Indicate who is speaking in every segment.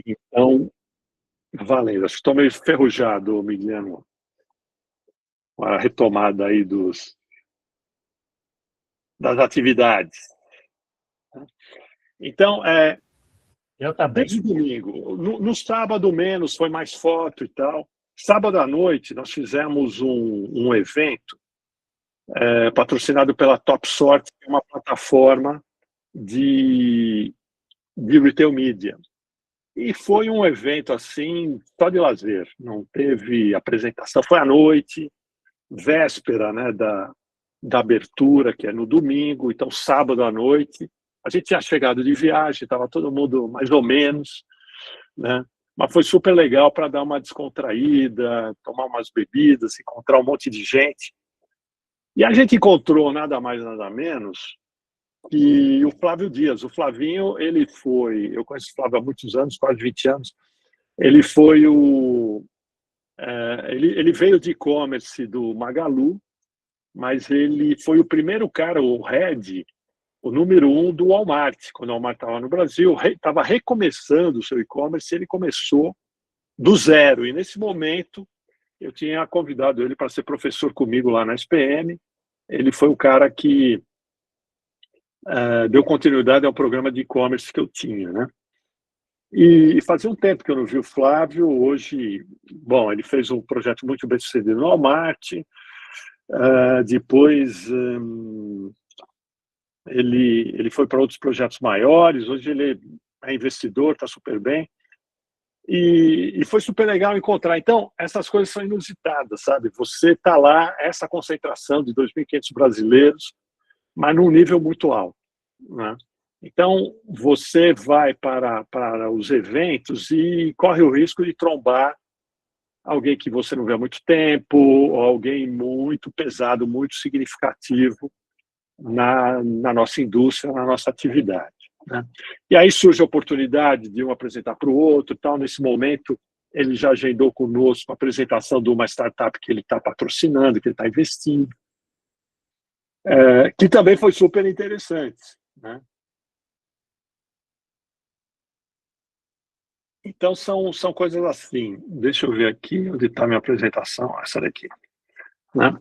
Speaker 1: Então, valendo. Acho que estou meio enferrujado, Miliano, com a retomada aí das atividades. Então,
Speaker 2: Eu também.
Speaker 1: desde domingo, no sábado menos, foi mais foto e tal. Sábado à noite, nós fizemos um evento patrocinado pela Top Sort, que é uma plataforma de retail media. E foi um evento assim, só de lazer, não teve apresentação. Foi à noite, véspera, né, da abertura, que é no domingo, então sábado à noite. A gente tinha chegado de viagem, estava todo mundo mais ou menos, né? Mas foi super legal para dar uma descontraída, tomar umas bebidas, encontrar um monte de gente. E a gente encontrou nada mais, nada menos que o Flávio Dias. O Flavinho, ele foi, eu conheço o Flávio há muitos anos, quase 20 anos, ele foi ele veio de e-commerce do Magalu, mas ele foi o primeiro cara, o head, o número 1 do Walmart. Quando o Walmart estava no Brasil, estava recomeçando o seu e-commerce, ele começou do zero. E nesse momento, eu tinha convidado ele para ser professor comigo lá na SPM. Ele foi o cara que deu continuidade ao programa de e-commerce que eu tinha, né? E fazia um tempo que eu não vi o Flávio. Hoje, bom, ele fez um projeto muito bem sucedido no Walmart. Depois ele foi para outros projetos maiores. Hoje ele é investidor, está super bem. E foi super legal encontrar. Então, essas coisas são inusitadas, sabe? Você está lá, essa concentração de 2.500 brasileiros, mas num nível muito alto, né? Então, você vai para os eventos e corre o risco de trombar alguém que você não vê há muito tempo, ou alguém muito pesado, muito significativo na nossa indústria, na nossa atividade, né? E aí surge a oportunidade de um apresentar para o outro. Tal. Nesse momento, ele já agendou conosco a apresentação de uma startup que ele está patrocinando, que ele está investindo, que também foi super interessante, né? Então, são coisas assim. Deixa eu ver aqui onde está a minha apresentação. Essa daqui, né?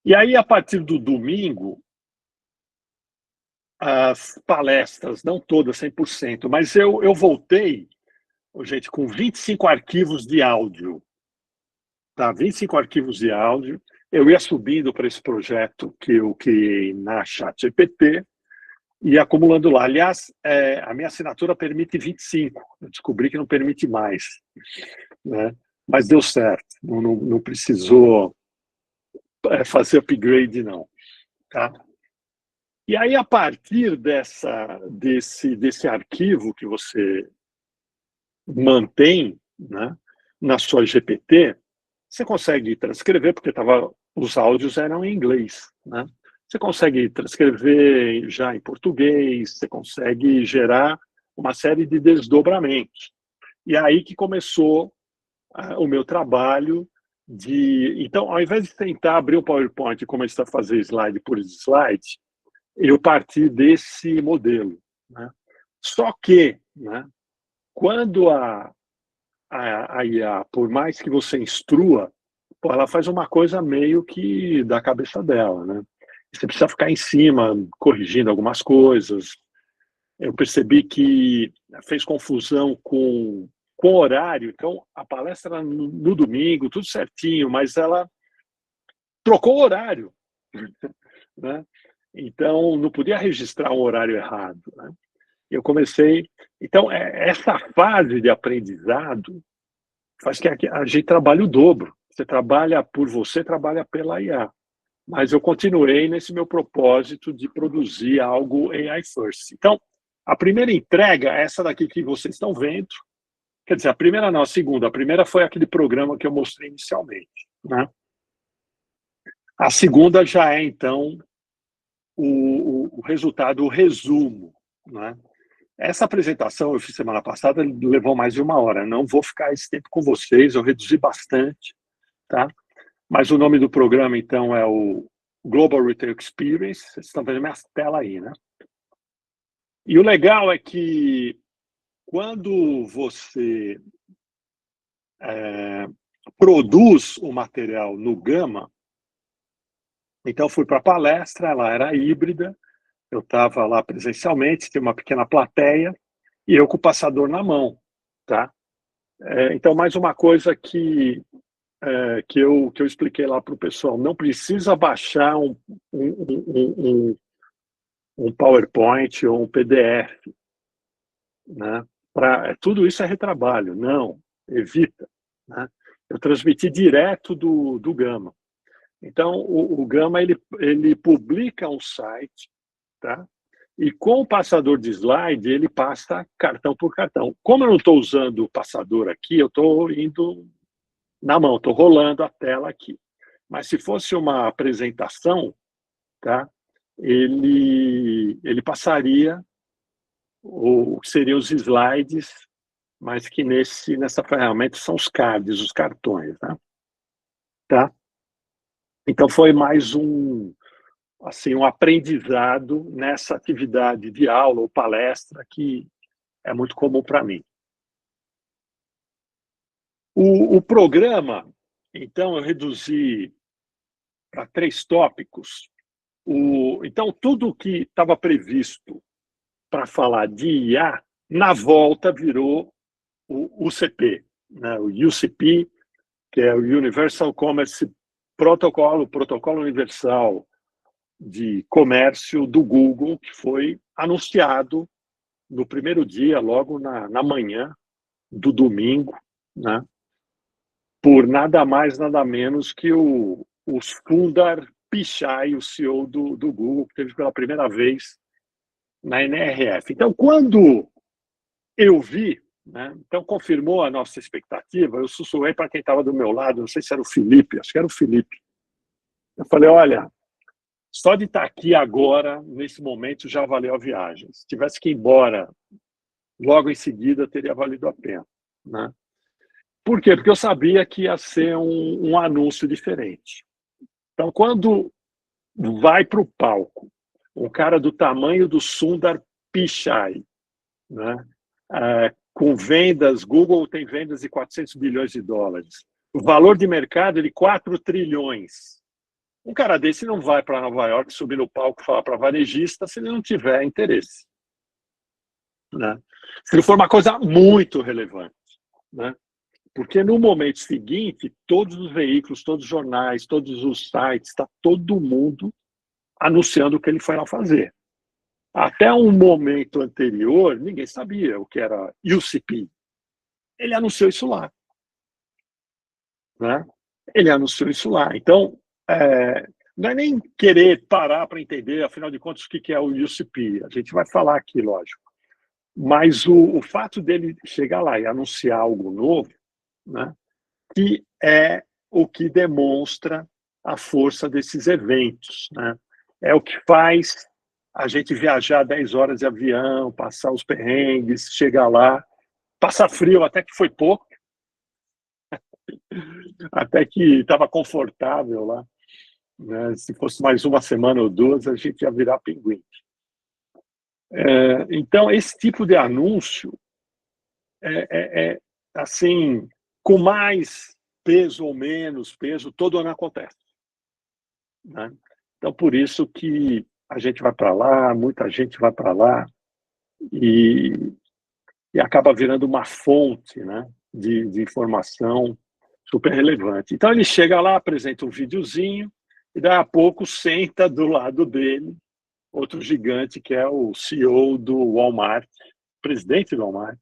Speaker 1: E aí, a partir do domingo, as palestras, não todas 100%, mas eu voltei, gente, com 25 arquivos de áudio. Tá? 25 arquivos de áudio. Eu ia subindo para esse projeto que eu criei na ChatGPT e acumulando lá. Aliás, a minha assinatura permite 25. Eu descobri que não permite mais, né? Mas deu certo. Não precisou fazer upgrade, não. Tá? E aí, a partir desse arquivo que você mantém, né, na sua GPT, você consegue transcrever, porque os áudios eram em inglês, né? Você consegue transcrever já em português, você consegue gerar uma série de desdobramentos. E aí que começou o meu trabalho Então, ao invés de tentar abrir o PowerPoint e começar a fazer slide por slide, eu parti desse modelo, né? Só que, né, quando a IA, por mais que você instrua, ela faz uma coisa meio que da cabeça dela, né? Você precisa ficar em cima, corrigindo algumas coisas. Eu percebi que fez confusão com o horário. Então, a palestra era no domingo, tudo certinho, mas ela trocou o horário, né? Então, não podia registrar um horário errado, né? Eu comecei... Então, essa fase de aprendizado faz que a gente trabalhe o dobro. Você trabalha por você, trabalha pela IA. Mas eu continuei nesse meu propósito de produzir algo AI first. Então, a primeira entrega é essa daqui que vocês estão vendo. Quer dizer, a primeira não, a segunda. A primeira foi aquele programa que eu mostrei inicialmente, né? A segunda já é, então, o resultado, o resumo, né? Essa apresentação eu fiz semana passada, levou mais de 1 hora. Não vou ficar esse tempo com vocês, eu reduzi bastante, tá? Mas o nome do programa, então, é o Global Retail Experience. Vocês estão vendo minha tela aí, né? E o legal é que quando você produz o material no Gama, então fui para a palestra, ela era híbrida, eu estava lá presencialmente, tinha uma pequena plateia, e eu com o passador na mão, tá? Então, mais uma coisa que eu expliquei lá para o pessoal, não precisa baixar um PowerPoint ou um PDF, né? Tudo isso é retrabalho, não, evita, né? Eu transmiti direto do Gama. Então, o Gama ele publica um site, tá? E com o passador de slide, ele passa cartão por cartão. Como eu não estou usando o passador aqui, eu estou indo na mão, estou rolando a tela aqui. Mas se fosse uma apresentação, tá? Ele passaria o que seriam os slides, mas que nessa ferramenta são os cards, os cartões, né? Tá? Então foi mais um aprendizado nessa atividade de aula ou palestra que é muito comum para mim. O programa, então, eu reduzi para 3 tópicos. Então, tudo que estava previsto para falar de IA, na volta virou o UCP, né? O UCP, que é o Universal Commerce Protocol, o Protocolo Universal de Comércio do Google, que foi anunciado no primeiro dia, logo na manhã do domingo, né? Por nada mais, nada menos que o Sundar Pichai, o CEO do Google, que teve pela primeira vez na NRF. Então, quando eu vi, né, então confirmou a nossa expectativa, eu sussurrei para quem estava do meu lado, não sei se era o Felipe, acho que era o Felipe. Eu falei, olha, só de estar aqui agora, nesse momento, já valeu a viagem. Se tivesse que ir embora logo em seguida, teria valido a pena, né? Por quê? Porque eu sabia que ia ser um anúncio diferente. Então, quando vai para o palco um cara do tamanho do Sundar Pichai, né? Com vendas, Google tem vendas de 400 bilhões de dólares. O valor de mercado é de 4 trilhões. Um cara desse não vai para Nova York subir no palco e falar para varejista se ele não tiver interesse, né? Se não for uma coisa muito relevante, né? Porque no momento seguinte, todos os veículos, todos os jornais, todos os sites, está todo mundo anunciando o que ele foi lá fazer. Até um momento anterior, ninguém sabia o que era UCP. Ele anunciou isso lá, né? Ele anunciou isso lá. Então, não é nem querer parar para entender, afinal de contas, o que é o UCP. A gente vai falar aqui, lógico. Mas o fato dele chegar lá e anunciar algo novo, né, que é o que demonstra a força desses eventos, né? É o que faz a gente viajar 10 horas de avião, passar os perrengues, chegar lá, passar frio, até que foi pouco, até que estava confortável lá, né? Se fosse mais uma semana ou duas, a gente ia virar pinguim. Então, esse tipo de anúncio assim, com mais peso ou menos peso, todo ano acontece, né? Então, por isso que a gente vai para lá, muita gente vai para lá e acaba virando uma fonte, né, de informação super relevante. Então, ele chega lá, apresenta um videozinho e, daí a pouco, senta do lado dele outro gigante que é o CEO do Walmart, presidente do Walmart.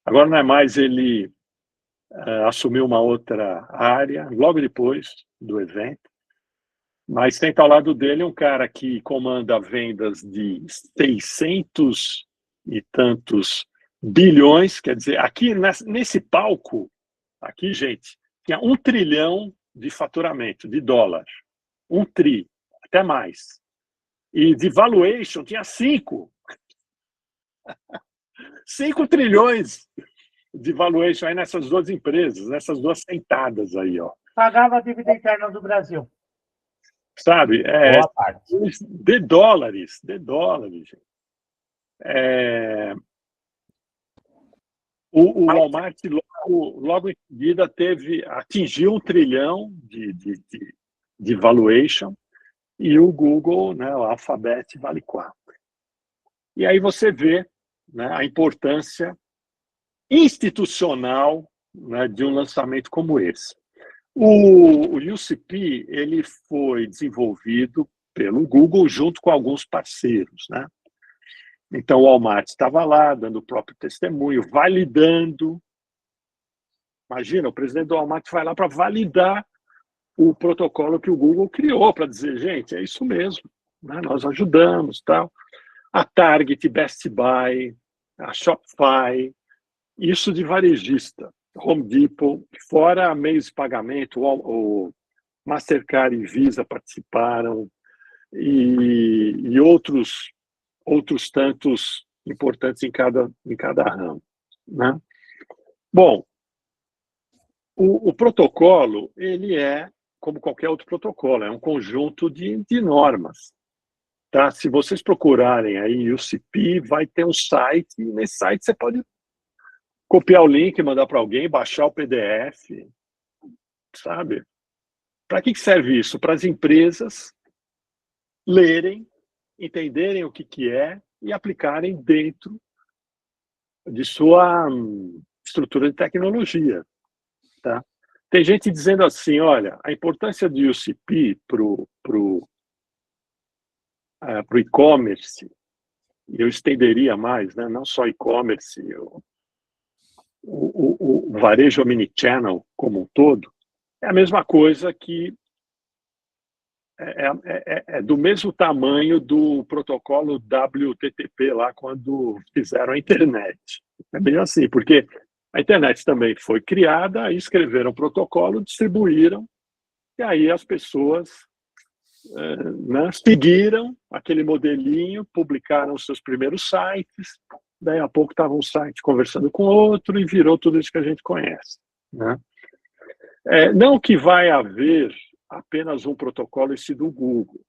Speaker 1: Agora não é mais, ele assumiu uma outra área logo depois do evento, mas tem ao lado dele um cara que comanda vendas de 600 e tantos bilhões, quer dizer, aqui nesse palco, aqui, gente, tinha 1 trilhão de faturamento, de dólar. 1 tri, até mais. E de valuation tinha 5. 5 trilhões de valuation aí nessas duas empresas, nessas duas sentadas aí, ó.
Speaker 2: Pagava a dívida interna do Brasil.
Speaker 1: Sabe?
Speaker 2: Boa parte.
Speaker 1: De dólares, gente. O Walmart, logo em seguida, atingiu 1 trilhão de valuation, e o Google, né, o Alphabet, vale 4. E aí você vê, né, a importância institucional, né, de um lançamento como esse. O UCP ele foi desenvolvido pelo Google junto com alguns parceiros, né? Então, o Walmart estava lá, dando o próprio testemunho, validando. Imagina, o presidente do Walmart vai lá para validar o protocolo que o Google criou, para dizer, gente, é isso mesmo, né? Nós ajudamos, tal. A Target, Best Buy, a Shopify, isso de varejista, Home Depot, fora meios de pagamento, o Mastercard e Visa participaram, e outros tantos importantes em cada ramo, né? Bom, o protocolo, ele é, como qualquer outro protocolo, é um conjunto de normas. Tá? Se vocês procurarem aí UCP, vai ter um site, e nesse site você pode copiar o link, mandar para alguém, baixar o PDF, sabe? Para que serve isso? Para as empresas lerem, entenderem o que é e aplicarem dentro de sua estrutura de tecnologia. Tá? Tem gente dizendo assim, olha, a importância do UCP para o e-commerce, eu estenderia mais, né? Não só e-commerce, o varejo omnichannel como um todo, é a mesma coisa que é do mesmo tamanho do protocolo WTTP lá quando fizeram a internet. É bem assim, porque a internet também foi criada, aí escreveram o protocolo, distribuíram, e aí as pessoas né, seguiram aquele modelinho, publicaram os seus primeiros sites, daí a pouco estava um site conversando com outro e virou tudo isso que a gente conhece. Né? Não que vai haver apenas um protocolo esse do Google.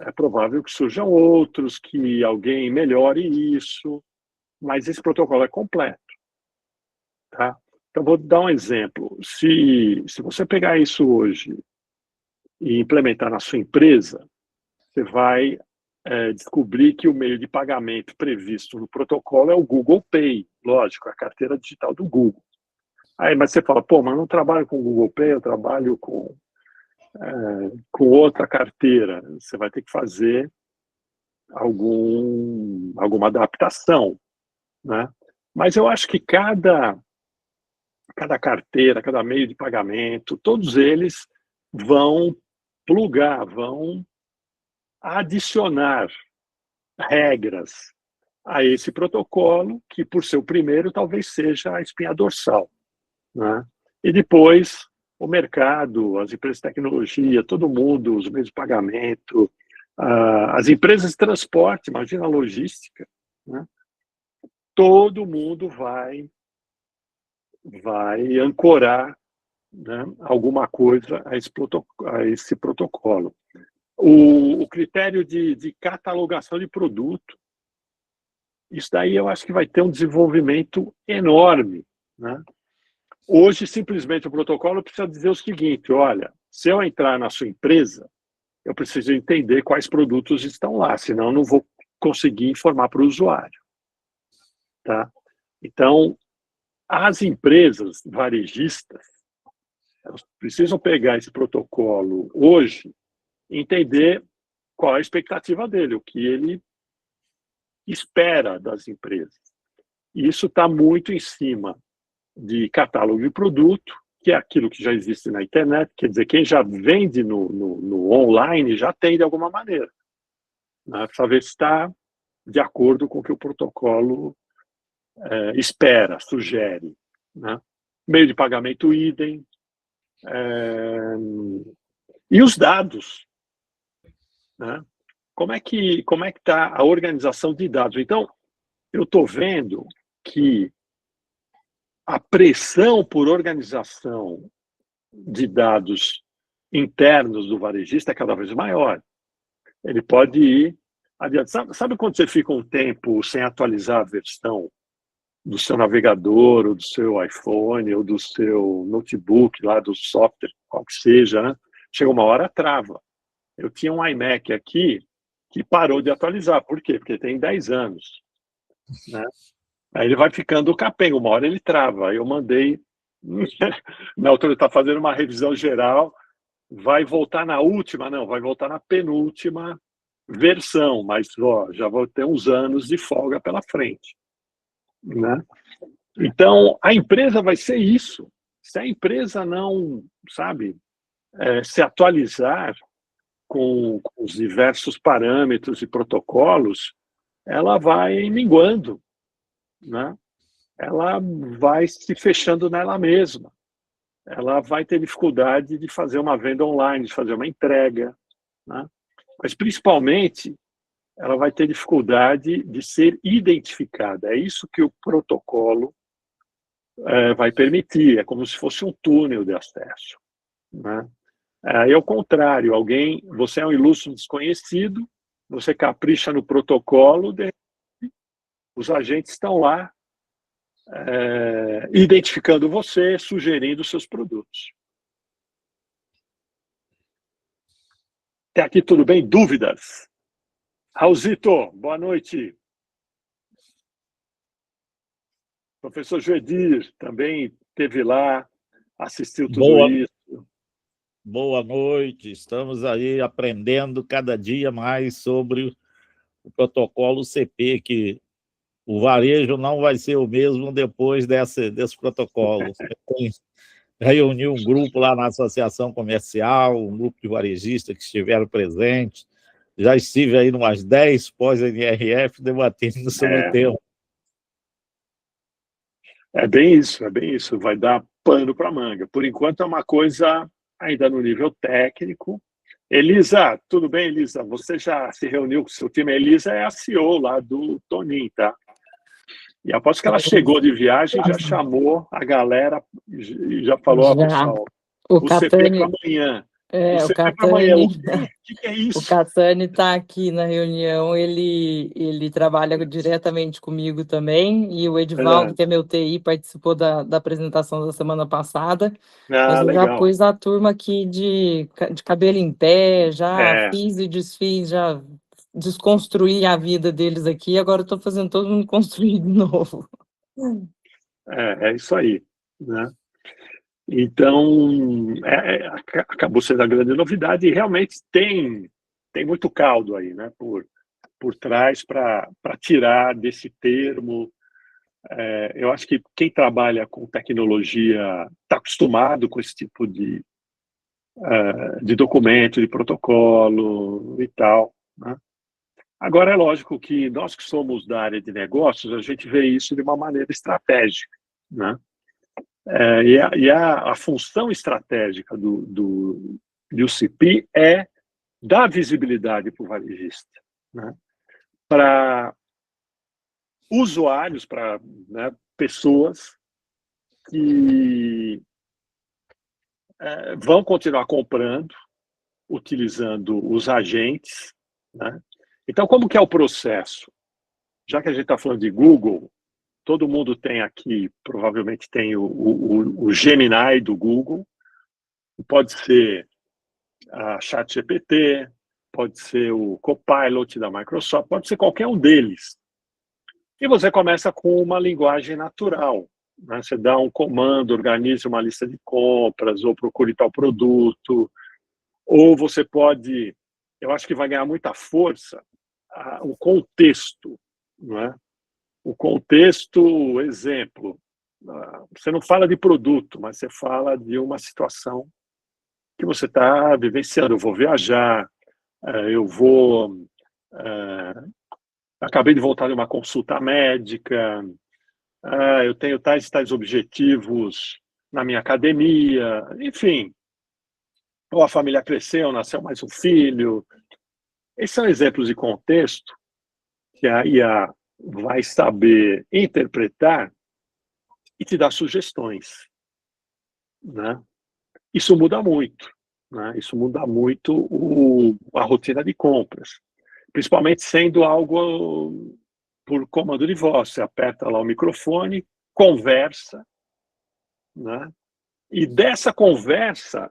Speaker 1: É provável que surjam outros, que alguém melhore isso, mas esse protocolo é completo. Tá? Então, vou dar um exemplo. Se você pegar isso hoje e implementar na sua empresa, você vai descobrir que o meio de pagamento previsto no protocolo é o Google Pay, lógico, a carteira digital do Google. Aí, mas você fala, pô, mas eu não trabalho com o Google Pay, eu trabalho com outra carteira. Você vai ter que fazer alguma adaptação, né? Mas eu acho que cada carteira, cada meio de pagamento, todos eles vão plugar, vão adicionar regras a esse protocolo, que por ser o primeiro talvez seja a espinha dorsal, né? E depois o mercado, as empresas de tecnologia, todo mundo, os meios de pagamento, as empresas de transporte, imagina a logística, né? Todo mundo vai ancorar, né, alguma coisa a esse protocolo. O critério de catalogação de produto, isso daí eu acho que vai ter um desenvolvimento enorme, né? Hoje, simplesmente, o protocolo precisa dizer o seguinte, olha, se eu entrar na sua empresa, eu preciso entender quais produtos estão lá, senão eu não vou conseguir informar para o usuário. Tá? Então, as empresas varejistas, elas precisam pegar esse protocolo hoje e entender qual é a expectativa dele, o que ele espera das empresas. E isso está muito em cima de catálogo de produto, que é aquilo que já existe na internet, quer dizer, quem já vende no online já tem de alguma maneira. Né? Para ver se está de acordo com o que o protocolo espera, sugere. Né? Meio de pagamento idem. E os dados. Né? Como é que está a organização de dados? Então, eu estou vendo que a pressão por organização de dados internos do varejista é cada vez maior. Ele pode ir adianta. Sabe quando você fica um tempo sem atualizar a versão do seu navegador, ou do seu iPhone, ou do seu notebook, lá do software, qual que seja, né? Chega uma hora, trava. Eu tinha um iMac aqui que parou de atualizar. Por quê? Porque tem 10 anos, né? Aí ele vai ficando capenga, uma hora ele trava. Aí eu mandei, na altura está fazendo uma revisão geral, vai voltar na última? Não, vai voltar na penúltima versão, mas ó, já vou ter uns anos de folga pela frente, né? Então, a empresa vai ser isso. Se a empresa não, sabe, se atualizar com os diversos parâmetros e protocolos, ela vai minguando, né? Ela vai se fechando nela mesma. Ela vai ter dificuldade de fazer uma venda online, de fazer uma entrega, né? Mas, principalmente, ela vai ter dificuldade de ser identificada. É isso que o protocolo vai permitir. É como se fosse um túnel de acesso, né? Aí é o contrário. Você é um ilustre desconhecido, você capricha no protocolo, os agentes estão lá identificando você, sugerindo seus produtos. Até aqui tudo bem? Dúvidas? Raulzito, boa noite. Professor Joedir também esteve lá, assistiu tudo isso.
Speaker 3: Boa noite, estamos aí aprendendo cada dia mais sobre o protocolo CP, que o varejo não vai ser o mesmo depois desse protocolo. Reuniu um grupo lá na Associação Comercial, um grupo de varejistas que estiveram presentes. Já estive aí em umas 10 pós-NRF debatendo sobre o tema.
Speaker 1: É bem isso. Vai dar pano para manga. Por enquanto é uma coisa ainda no nível técnico. Elisa, tudo bem, Elisa? Você já se reuniu com o seu time? A Elisa é a CEO lá do Tonin, tá? E aposto que ela chegou de viagem, já chamou a galera e já falou, ó, pessoal, o CP para amanhã.
Speaker 4: O Catani,
Speaker 1: O que é isso?
Speaker 4: O Catani está aqui na reunião, ele trabalha diretamente comigo também, e o Edivaldo, que é meu TI, participou da apresentação da semana passada. Mas eu
Speaker 1: legal.
Speaker 4: já pus a turma aqui de cabelo em pé, já fiz e desfiz, já desconstruí a vida deles aqui, agora estou fazendo todo mundo construir de novo.
Speaker 1: É isso aí, né? Então, acabou sendo a grande novidade e realmente tem muito caldo aí, né, por trás para tirar desse termo. Eu acho que quem trabalha com tecnologia está acostumado com esse tipo de documento, de protocolo e tal, né? Agora, é lógico que nós que somos da área de negócios, a gente vê isso de uma maneira estratégica, né? E a função estratégica do UCP é dar visibilidade para o varejista, né? Para usuários, para, né, pessoas que vão continuar comprando, utilizando os agentes, né? Então, como que é o processo? Já que a gente está falando de Google, todo mundo tem aqui, provavelmente tem o Gemini do Google, pode ser a ChatGPT, pode ser o Copilot da Microsoft, pode ser qualquer um deles. E você começa com uma linguagem natural, né? Você dá um comando, organize uma lista de compras, ou procure tal produto, ou você pode, eu acho que vai ganhar muita força, o contexto, não é? O contexto, exemplo, você não fala de produto, mas você fala de uma situação que você está vivenciando. Eu vou viajar, acabei de voltar de uma consulta médica, eu tenho tais objetivos na minha academia, enfim, ou a família cresceu, nasceu mais um filho. Esses são exemplos de contexto que a IA vai saber interpretar e te dar sugestões, né? Isso muda muito, né? Isso muda muito a rotina de compras. principalmente sendo algo por comando de voz. Você aperta lá o microfone, conversa, né? E dessa conversa,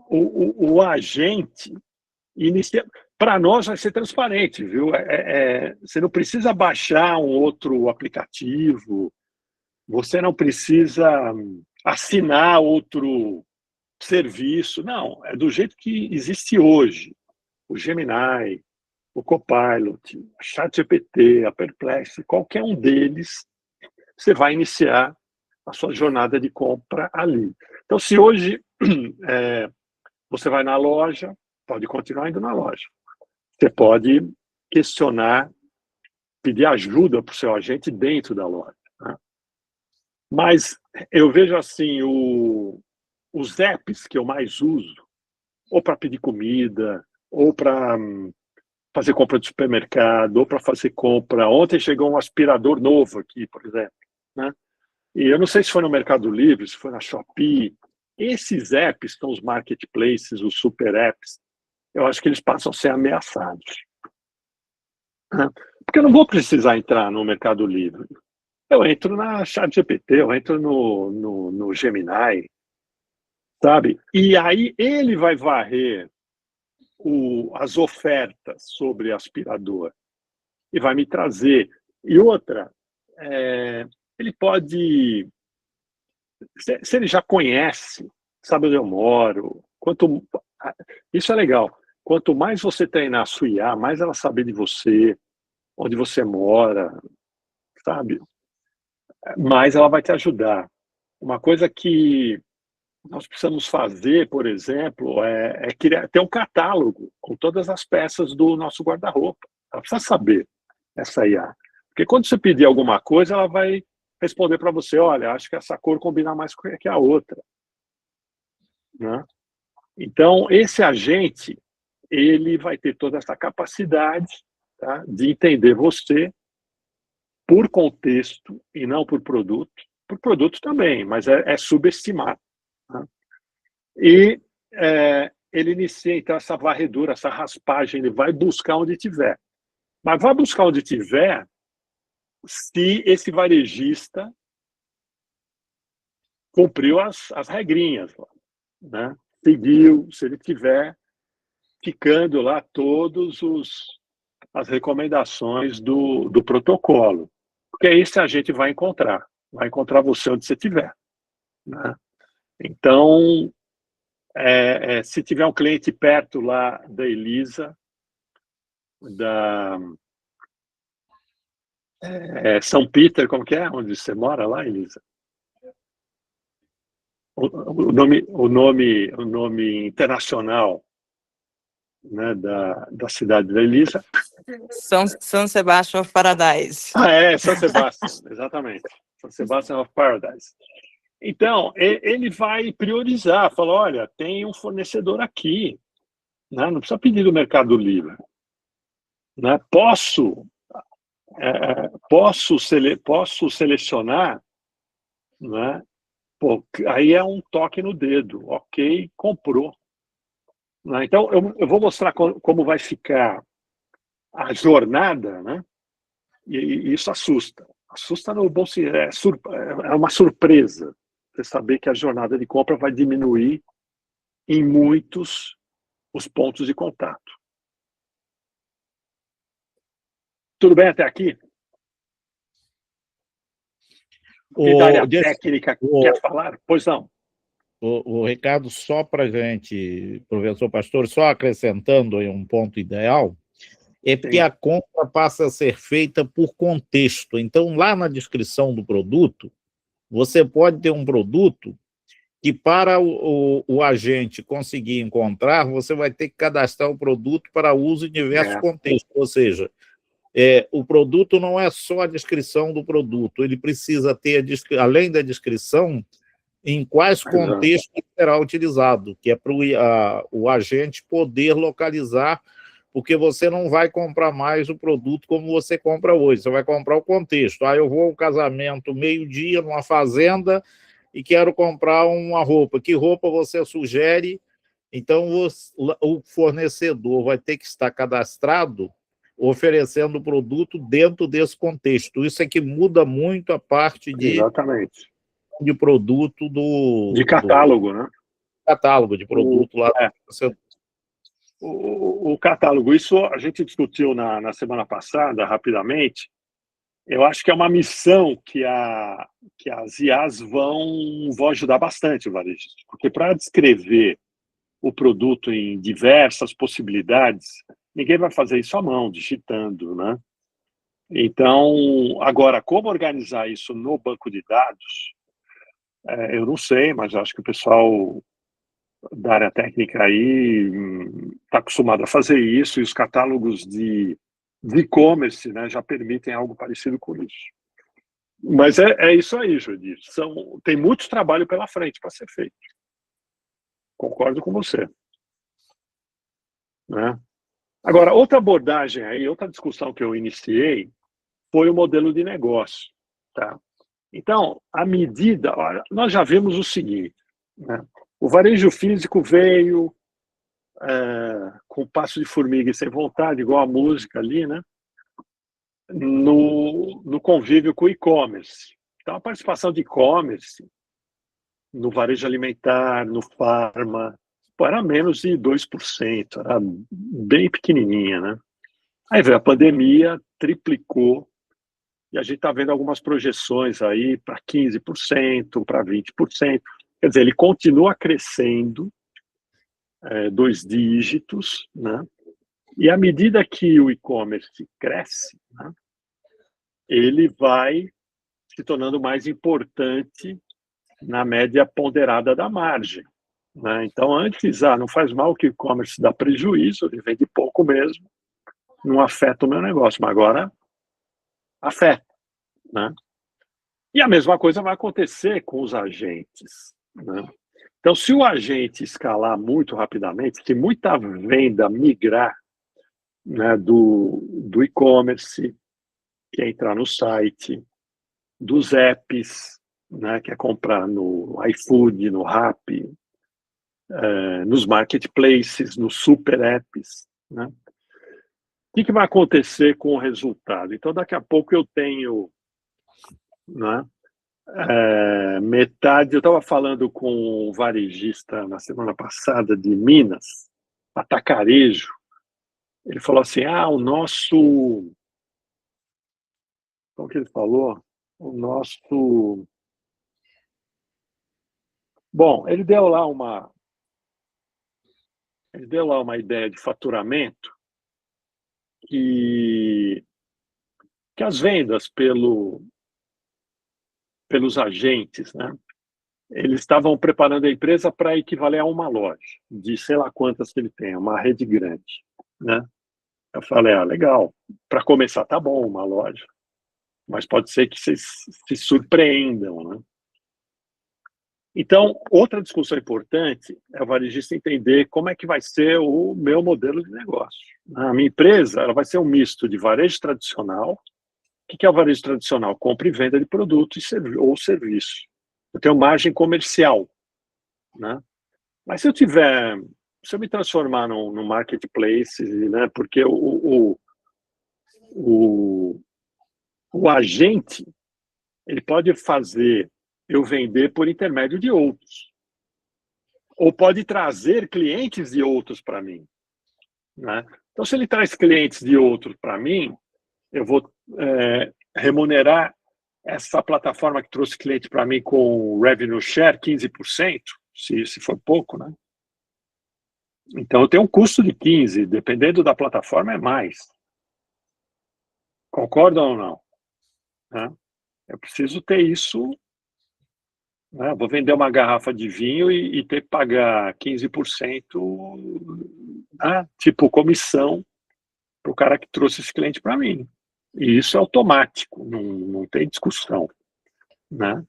Speaker 1: o agente inicia. Para nós vai ser transparente, viu? Você não precisa baixar um outro aplicativo, você não precisa assinar outro serviço. Não, é do jeito que existe hoje. O Gemini, o Copilot, o ChatGPT, a Perplexity, qualquer um deles, você vai iniciar a sua jornada de compra ali. Então, se hoje você vai na loja, pode continuar indo na loja. Você pode questionar, pedir ajuda para o seu agente dentro da loja, né? Mas eu vejo assim, os apps que eu mais uso, ou para pedir comida, ou para fazer compra de supermercado, ou para fazer compra. Ontem chegou um aspirador novo aqui, por exemplo, né? E eu não sei se foi no Mercado Livre, se foi na Shopee. Esses apps, são os marketplaces, os super apps, eu acho que eles passam a ser ameaçados, né? Porque eu não vou precisar entrar no Mercado Livre. Eu entro na ChatGPT, eu entro no Gemini, sabe? E aí ele vai varrer as ofertas sobre aspirador e vai me trazer. E outra, ele pode... Se ele já conhece, sabe onde eu moro, isso é legal. Quanto mais você treinar a sua IA, mais ela saber de você, onde você mora, sabe? Mais ela vai te ajudar. Uma coisa que nós precisamos fazer, por exemplo, é ter um catálogo com todas as peças do nosso guarda-roupa. Ela precisa saber essa IA. Porque quando você pedir alguma coisa, ela vai responder para você, olha, acho que essa cor combina mais que a outra, né? Então, esse agente, ele vai ter toda essa capacidade, tá, de entender você por contexto e não por produto. Por produto também, mas é subestimado, né? E ele inicia, então, essa varredura, essa raspagem, ele vai buscar onde tiver. Mas vai buscar onde tiver se esse varejista cumpriu as regrinhas, né? Seguiu, se ele tiver ficando lá todas as recomendações do protocolo. Porque é isso que a gente vai encontrar você onde você estiver, né? Então, se tiver um cliente perto lá da Elisa, da São Peter, como que é? Onde você mora lá, Elisa? O nome internacional, né, da cidade da Elisa.
Speaker 4: São Sebastian of Paradise.
Speaker 1: São Sebastião, exatamente. São Sebastian of Paradise. Então, ele vai priorizar, falar, olha, tem um fornecedor aqui, né? Não precisa pedir do Mercado Livre, né? Posso selecionar, né? Pô, aí é um toque no dedo, ok, comprou, né? Então, eu vou mostrar como vai ficar a jornada, né? E isso assusta no bom sentido, é uma surpresa você saber que a jornada de compra vai diminuir em muitos os pontos de contato. Tudo bem até aqui? Da área técnica quer falar? Pois não.
Speaker 3: O Ricardo, só para a gente, professor Pastor, só acrescentando aí um ponto ideal, é porque a compra passa a ser feita por contexto. Então, lá na descrição do produto, você pode ter um produto que, para o agente conseguir encontrar, você vai ter que cadastrar o produto para uso em diversos contextos. Ou seja, o produto não é só a descrição do produto, ele precisa ter, além da descrição, em quais contextos será utilizado, que é para o agente poder localizar, porque você não vai comprar mais o produto como você compra hoje, você vai comprar o contexto. Eu vou ao casamento meio-dia numa fazenda e quero comprar uma roupa. Que roupa você sugere Então, o fornecedor vai ter que estar cadastrado oferecendo o produto dentro desse contexto. Isso é que muda muito a parte
Speaker 1: Exatamente.
Speaker 3: de produto
Speaker 1: de catálogo, né?
Speaker 3: Catálogo de produto lá.
Speaker 1: O catálogo, isso a gente discutiu na semana passada, rapidamente. Eu acho que é uma missão que as IAs vão ajudar bastante o varejista, porque para descrever o produto em diversas possibilidades, ninguém vai fazer isso à mão, digitando, né? Então, agora, como organizar isso no banco de dados, eu não sei, mas acho que o pessoal da área técnica aí está acostumado a fazer isso, e os catálogos de e-commerce, né, já permitem algo parecido com isso. Mas é isso aí, Judy. Tem muito trabalho pela frente para ser feito. Concordo com você. Né? Agora, outra abordagem aí, outra discussão que eu iniciei foi o modelo de negócio. Tá? Então, à medida, olha, nós já vimos o seguinte, né? O varejo físico veio com passo de formiga e sem vontade, igual a música ali, né? No convívio com o e-commerce. Então, a participação de e-commerce no varejo alimentar, no farma, era menos de 2%, era bem pequenininha, né? Aí veio a pandemia, triplicou, e a gente está vendo algumas projeções aí para 15%, para 20%. Quer dizer, ele continua crescendo, 2 dígitos, né? E à medida que o e-commerce cresce, né, ele vai se tornando mais importante na média ponderada da margem. Né? Então, antes, não faz mal que o e-commerce dá prejuízo, ele vende pouco mesmo, não afeta o meu negócio, mas agora afeta. Né? E a mesma coisa vai acontecer com os agentes. Né? Então, se o agente escalar muito rapidamente, se muita venda migrar, né, do e-commerce, que é entrar no site, dos apps, né, que é comprar no iFood, no Rappi, nos marketplaces, nos super apps, né? O que vai acontecer com o resultado? Então, daqui a pouco eu tenho, né, metade. Eu estava falando com um varejista na semana passada de Minas, atacarejo. Ele falou assim: o nosso. Como que ele falou? O nosso. Bom, ele deu lá uma ideia de faturamento que as vendas pelos agentes, né? Eles estavam preparando a empresa para equivaler a uma loja, de sei lá quantas que ele tem, uma rede grande, né? Eu falei, legal, para começar tá bom uma loja, mas pode ser que vocês se surpreendam, né? Então, outra discussão importante é o varejista entender como é que vai ser o meu modelo de negócio. A minha empresa, ela vai ser um misto de varejo tradicional. O que é o varejo tradicional? Compra e venda de produto ou serviço. Eu tenho margem comercial, né? Mas se eu me transformar no marketplace, né? Porque o agente, ele pode fazer eu vender por intermédio de outros, ou pode trazer clientes de outros para mim, né? Então, se ele traz clientes de outros para mim, eu vou remunerar essa plataforma que trouxe cliente para mim com revenue share 15%, se for pouco, né? Então, eu tenho um custo de 15%, dependendo da plataforma, é mais. Concordam ou não? Né? Eu preciso ter isso. Né? Vou vender uma garrafa de vinho e ter que pagar 15%, né? Tipo comissão para o cara que trouxe esse cliente para mim. E isso é automático, não tem discussão. Né?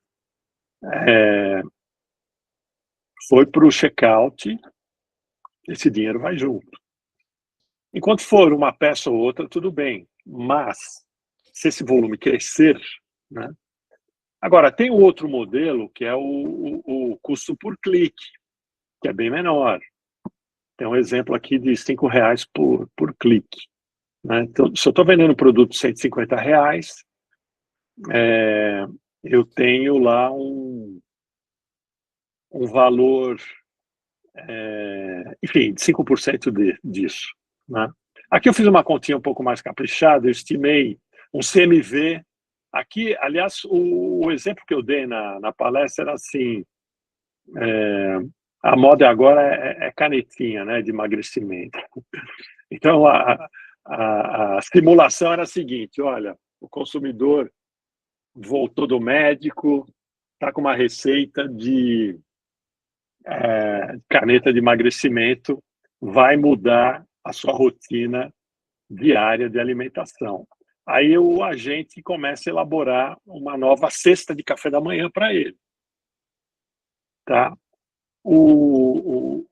Speaker 1: Foi para o checkout, esse dinheiro vai junto. Enquanto for uma peça ou outra, tudo bem. Mas, se esse volume crescer, né? Agora, tem o outro modelo, que é o custo por clique, que é bem menor. Tem um exemplo aqui de R$ 5 por clique. Né? Então, se eu estou vendendo um produto de R$ 150, eu tenho lá um valor, enfim, de 5% disso. Né? Aqui eu fiz uma continha um pouco mais caprichada, eu estimei um CMV. Aqui, aliás, o exemplo que eu dei na palestra era assim, a moda agora é canetinha, né, de emagrecimento. Então, a simulação era a seguinte, olha, o consumidor voltou do médico, está com uma receita de caneta de emagrecimento, vai mudar a sua rotina diária de alimentação. Aí o agente começa a elaborar uma nova cesta de café da manhã para ele. Tá? O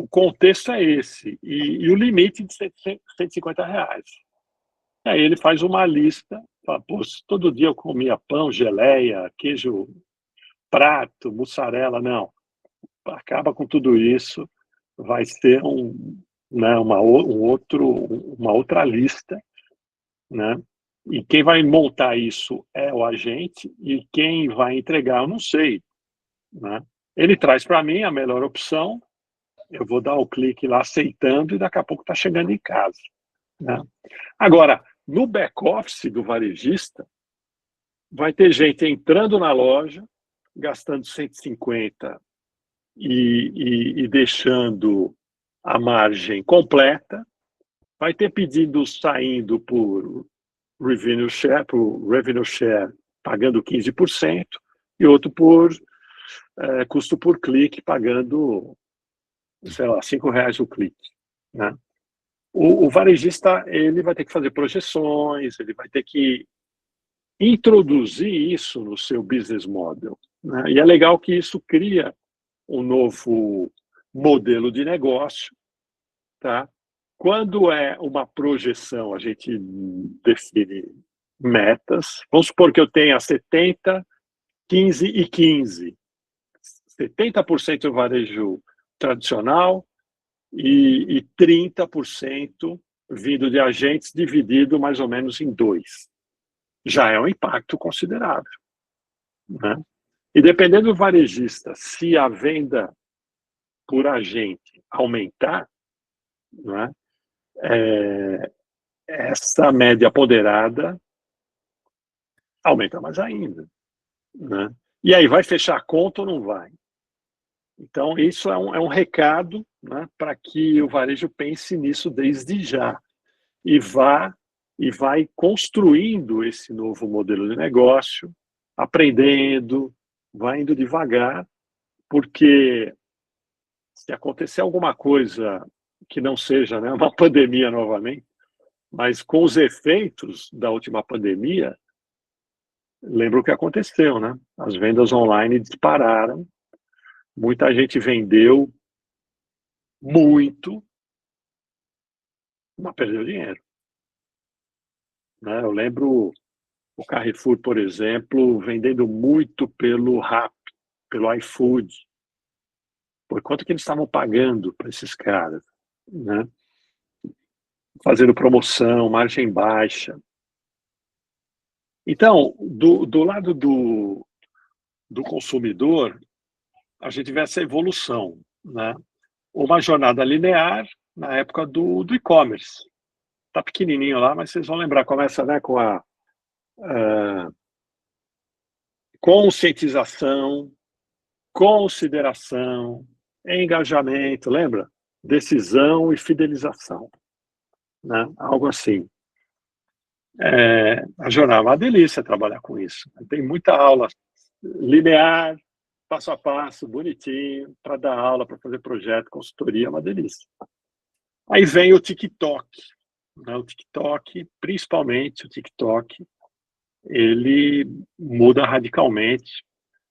Speaker 1: contexto é esse, e o limite de R$ 150. Aí ele faz uma lista, fala, pô, todo dia eu comia pão, geleia, queijo prato, mussarela, não. Acaba com tudo isso, vai ser uma outra lista, né? E quem vai montar isso é o agente, e quem vai entregar, eu não sei, né? Ele traz para mim a melhor opção, eu vou dar o clique lá aceitando, e daqui a pouco está chegando em casa. Né? Agora, no back-office do varejista, vai ter gente entrando na loja, gastando 150 e deixando a margem completa, vai ter pedidos saindo por revenue share, pagando 15%, e outro por custo por clique, pagando, sei lá, R$ 5 o clique. Né? O varejista, ele vai ter que fazer projeções, ele vai ter que introduzir isso no seu business model. Né? E é legal que isso cria um novo modelo de negócio. Tá? Quando é uma projeção, a gente define metas. Vamos supor que eu tenha 70, 15 e 15. 70% varejo tradicional e 30% vindo de agentes, dividido mais ou menos em 2. Já é um impacto considerável. Né? E dependendo do varejista, se a venda por agente aumentar, né, essa média ponderada aumenta mais ainda. Né? E aí, vai fechar a conta ou não vai? Então, isso é um recado, né, para que o varejo pense nisso desde já e vai construindo esse novo modelo de negócio, aprendendo, vai indo devagar, porque se acontecer alguma coisa que não seja, né, uma pandemia novamente, mas com os efeitos da última pandemia, lembra o que aconteceu, né? As vendas online dispararam, muita gente vendeu muito, mas perdeu dinheiro. Né? Eu lembro o Carrefour, por exemplo, vendendo muito pelo Rappi, pelo iFood. Por quanto que eles estavam pagando para esses caras? Né? Fazendo promoção, margem baixa. Então, do lado do consumidor, a gente vê essa evolução. Né? Uma jornada linear na época do e-commerce. Está pequenininho lá, mas vocês vão lembrar, começa, né, com a conscientização, consideração, engajamento, lembra? Decisão e fidelização. Né? Algo assim. A jornada é uma delícia trabalhar com isso. Tem muita aula linear, passo a passo, bonitinho, para dar aula, para fazer projeto, consultoria, é uma delícia. Aí vem o TikTok. Né? O TikTok, principalmente o TikTok, ele muda radicalmente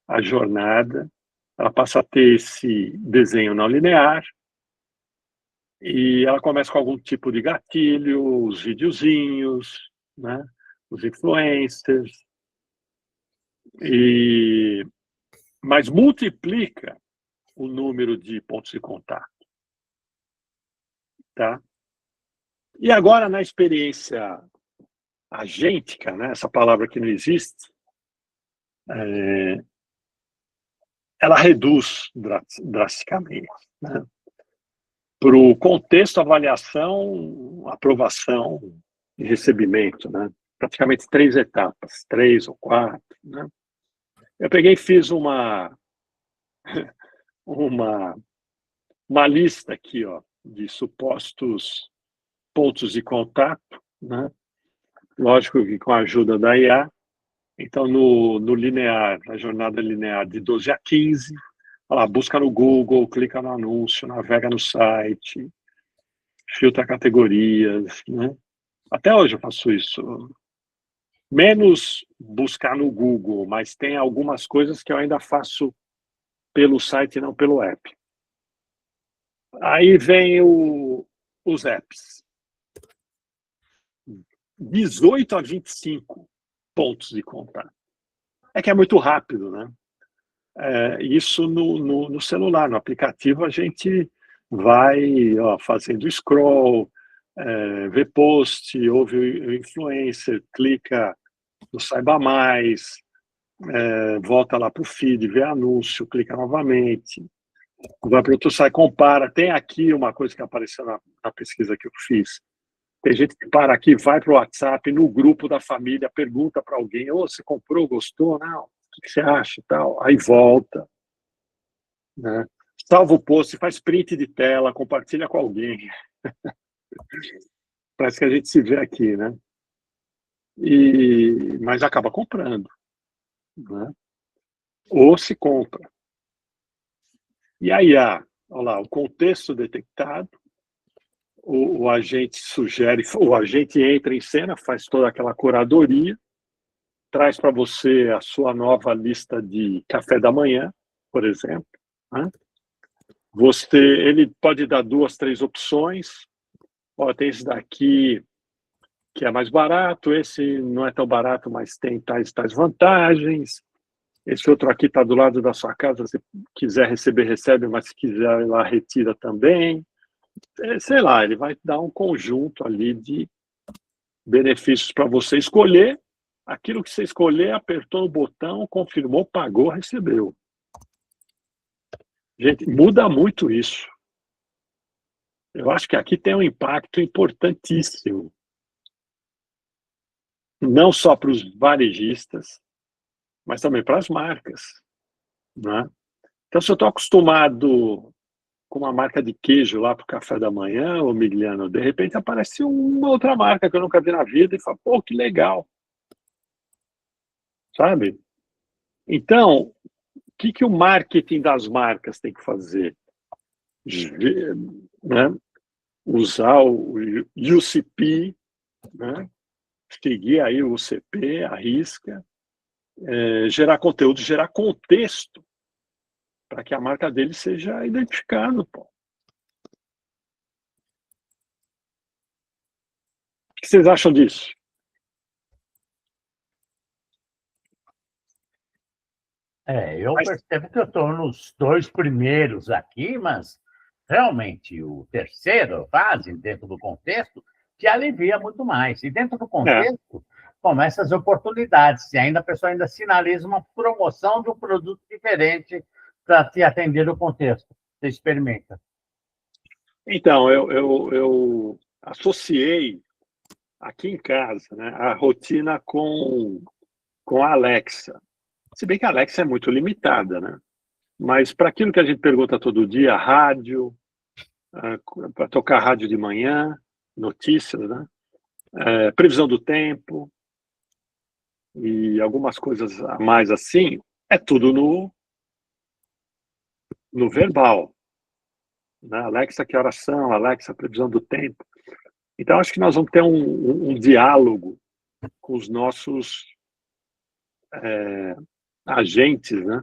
Speaker 1: a jornada. Ela passa a ter esse desenho não linear e ela começa com algum tipo de gatilho, os videozinhos, né? Os influencers, mas multiplica o número de pontos de contato. tá? E agora, na experiência agêntica, né, essa palavra que não existe, ela reduz drasticamente, né? Para o contexto, avaliação, aprovação e recebimento, né? Praticamente 3 etapas, 3 ou 4, né? Eu peguei e fiz uma lista aqui, ó, de supostos pontos de contato, né? Lógico que com a ajuda da IA. Então, no linear, na jornada linear de 12 a 15, olha lá, busca no Google, clica no anúncio, navega no site, filtra categorias, né? Até hoje eu faço isso. Menos buscar no Google, mas tem algumas coisas que eu ainda faço pelo site e não pelo app. Aí vem os apps. 18 a 25 pontos de contato. É que é muito rápido, né? Isso no celular, no aplicativo, a gente vai fazendo scroll, vê post, ouve o influencer, clica no Saiba Mais, volta lá para o feed, vê anúncio, clica novamente, vai para outro site, compara. Tem aqui uma coisa que apareceu na pesquisa que eu fiz. Tem gente que para aqui, vai para o WhatsApp, no grupo da família, pergunta para alguém: você comprou, gostou? Não, o que você acha? Tal. Aí volta, né? Salva o post, faz print de tela, compartilha com alguém. Parece que a gente se vê aqui, né? Mas acaba comprando, né? Ou se compra. E aí olha lá, o contexto detectado, o agente sugere, o agente entra em cena, faz toda aquela curadoria, traz para você a sua nova lista de café da manhã, por exemplo, né? Ele pode dar 2, 3 opções. Tem esse daqui que é mais barato, esse não é tão barato, mas tem tais vantagens. Esse outro aqui está do lado da sua casa, se quiser receber, recebe, mas se quiser ir lá, retira também. Sei lá, ele vai dar um conjunto ali de benefícios para você escolher. Aquilo que você escolher, apertou o botão, confirmou, pagou, recebeu. Gente, muda muito isso. Eu acho que aqui tem um impacto importantíssimo. Não só para os varejistas, mas também para as marcas, né? Então, se eu estou acostumado com uma marca de queijo lá para o café da manhã, ou Migliano, de repente aparece uma outra marca que eu nunca vi na vida e falo, pô, que legal. Sabe? Então, o que o marketing das marcas tem que fazer? Né? Usar o UCP, né? Seguir aí o UCP, a risca, gerar conteúdo, gerar contexto para que a marca dele seja identificada. Pô. O que vocês acham disso?
Speaker 2: Eu percebo que eu estou nos 2 primeiros aqui, mas realmente o terceiro fase, dentro do contexto, te alivia muito mais. E dentro do contexto, começam as oportunidades. E ainda a pessoa ainda sinaliza uma promoção de um produto diferente para te atender o contexto. Você experimenta.
Speaker 1: Então, eu associei aqui em casa, né, a rotina com a Alexa. Se bem que a Alexa é muito limitada, né? Mas para aquilo que a gente pergunta todo dia, rádio, para tocar rádio de manhã, notícias, né? Previsão do tempo e algumas coisas a mais assim, é tudo no verbal. Né? Alexa, que horas são? Alexa, previsão do tempo. Então, acho que nós vamos ter um diálogo com os nossos agentes, né?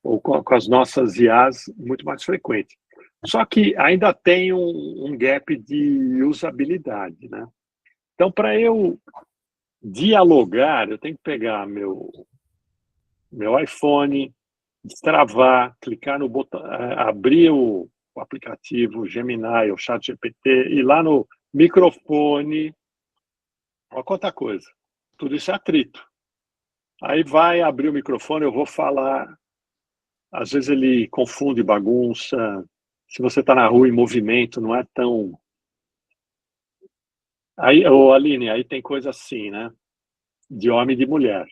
Speaker 1: Ou com as nossas IAs muito mais frequente. Só que ainda tem um gap de usabilidade, né? Então, para eu dialogar, eu tenho que pegar meu iPhone, destravar, clicar no botão, abrir o aplicativo Gemini, o ChatGPT, e lá no microfone, olha quanta coisa. Tudo isso é atrito. Aí vai abrir o microfone, eu vou falar. Às vezes ele confunde bagunça. Se você está na rua em movimento, não é tão... Aí, ô Aline, aí tem coisa assim, né? De homem e de mulher.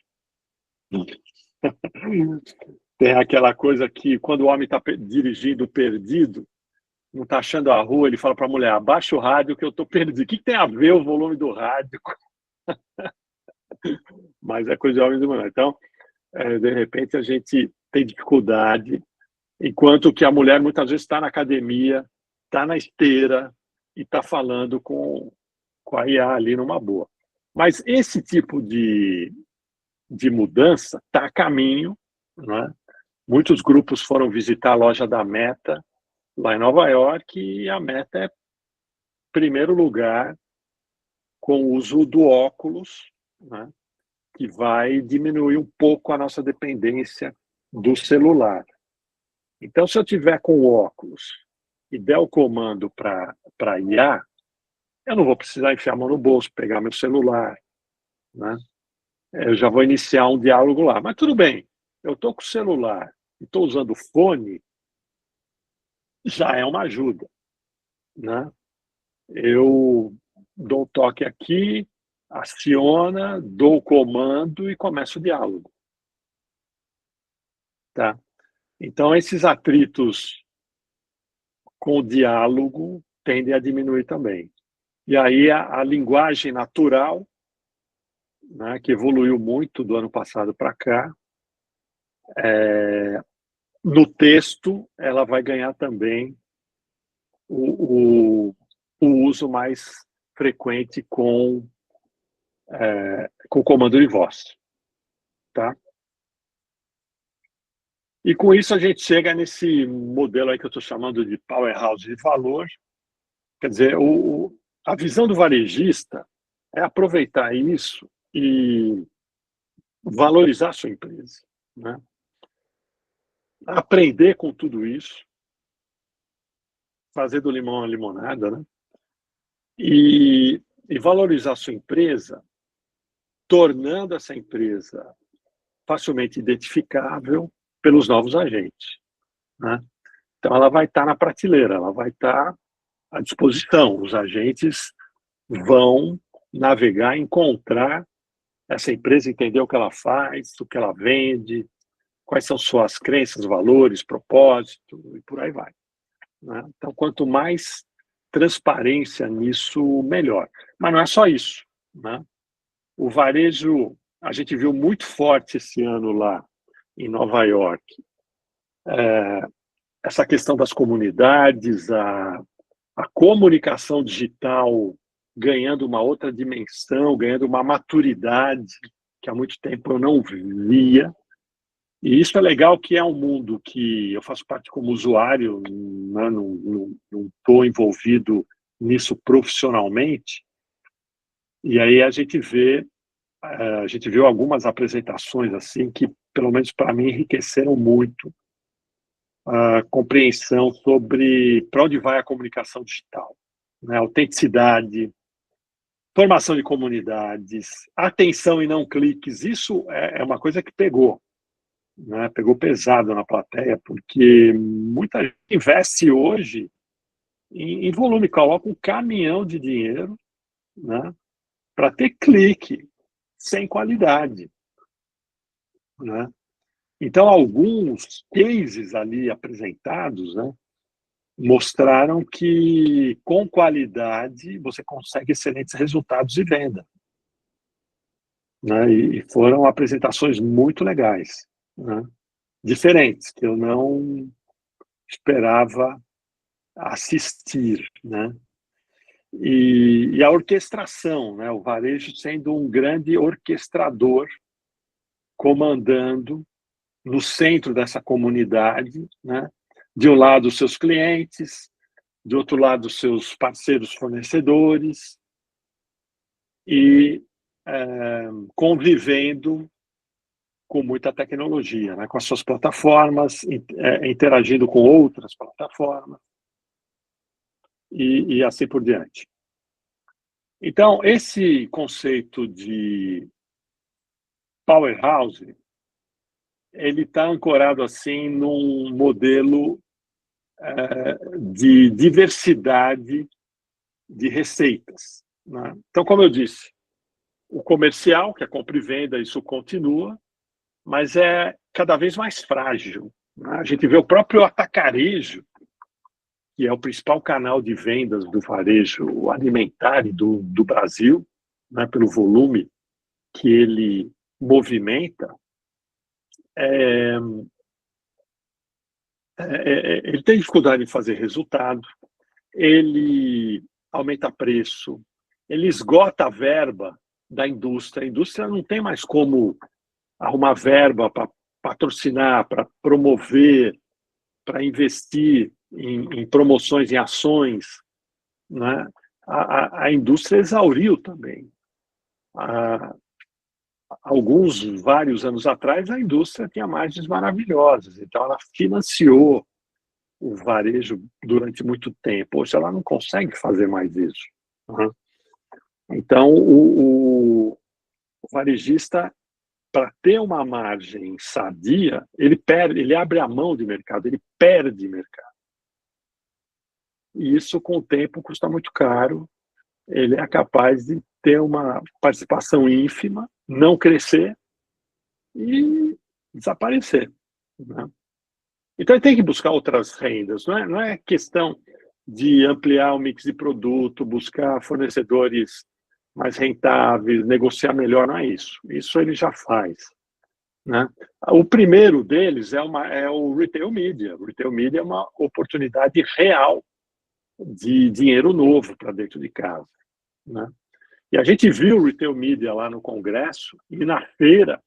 Speaker 1: Tem aquela coisa que quando o homem está dirigindo perdido, não está achando a rua, ele fala para a mulher, abaixa o rádio que eu estou perdido. O que tem a ver o volume do rádio? Mas é coisa de homem e de mulher. Então, de repente, a gente tem dificuldade, enquanto que a mulher muitas vezes está na academia, está na esteira e está falando com a IA ali numa boa. Mas esse tipo de mudança está a caminho, né? Muitos grupos foram visitar a loja da Meta, lá em Nova York, e a Meta é primeiro lugar com o uso do óculos, né? Que vai diminuir um pouco a nossa dependência do celular. Então, se eu tiver com o óculos e der o comando para IA, eu não vou precisar enfiar a mão no bolso, pegar meu celular, né? Eu já vou iniciar um diálogo lá. Mas tudo bem, eu estou com o celular e estou usando o fone, já é uma ajuda, né? Eu dou um toque aqui, aciona, dou o comando e começo o diálogo. Tá? Então, esses atritos com o diálogo tendem a diminuir também. E aí a linguagem natural, né, que evoluiu muito do ano passado para cá, no texto ela vai ganhar também o uso mais frequente com comando de voz. Tá? E com isso a gente chega nesse modelo aí que eu estou chamando de powerhouse de valor. Quer dizer, a visão do varejista é aproveitar isso e valorizar a sua empresa, né? Aprender com tudo isso, fazer do limão a limonada, né? E valorizar a sua empresa, tornando essa empresa facilmente identificável pelos novos agentes, né? Então, ela vai estar na prateleira, ela vai estar à disposição. Os agentes vão navegar, encontrar essa empresa, entender o que ela faz, o que ela vende, quais são suas crenças, valores, propósito, e por aí vai, né? Então, quanto mais transparência nisso, melhor. Mas não é só isso, né? O varejo, a gente viu muito forte esse ano lá em Nova York, essa questão das comunidades, a comunicação digital ganhando uma outra dimensão, ganhando uma maturidade que há muito tempo eu não via. E isso é legal, que é um mundo que eu faço parte como usuário, né? Não estou envolvido nisso profissionalmente. E aí a gente viu algumas apresentações assim que, pelo menos para mim, enriqueceram muito a compreensão sobre para onde vai a comunicação digital, né? Autenticidade, formação de comunidades, atenção e não cliques. Isso é uma coisa que pegou, né? Pegou pesado na plateia, porque muita gente investe hoje em volume, coloca um caminhão de dinheiro, né, para ter clique sem qualidade, né? Então, alguns cases ali apresentados, né, mostraram que com qualidade você consegue excelentes resultados de venda, né? E foram apresentações muito legais, né? Diferentes, que eu não esperava assistir, né? E a orquestração, né? O varejo sendo um grande orquestrador, comandando no centro dessa comunidade, né? De um lado os seus clientes, de outro lado os seus parceiros fornecedores, e convivendo com muita tecnologia, né? Com as suas plataformas, interagindo com outras plataformas. e assim por diante. Então, esse conceito de powerhouse, ele está ancorado assim num modelo de diversidade de receitas, né? Então, como eu disse, o comercial, que é compra e venda, isso continua, mas é cada vez mais frágil, né? A gente vê o próprio atacarejo, que é o principal canal de vendas do varejo alimentar do Brasil, né, pelo volume que ele movimenta, ele tem dificuldade em fazer resultado, ele aumenta preço, ele esgota a verba da indústria. A indústria não tem mais como arrumar verba para patrocinar, para promover, para investir em promoções, em ações, né? A indústria exauriu também. Vários anos atrás, a indústria tinha margens maravilhosas, então ela financiou o varejo durante muito tempo. Hoje ela não consegue fazer mais isso, né? Então, o varejista, para ter uma margem sadia, ele abre a mão de mercado, ele perde mercado. E isso, com o tempo, custa muito caro. Ele é capaz de ter uma participação ínfima, não crescer e desaparecer, né? Então, ele tem que buscar outras rendas. Não é questão de ampliar o mix de produto, buscar fornecedores mais rentáveis, negociar melhor, não é isso. Isso ele já faz, né? O primeiro deles é o Retail Media. O Retail Media é uma oportunidade real de dinheiro novo para dentro de casa, né? E a gente viu o Retail Media lá no Congresso e na feira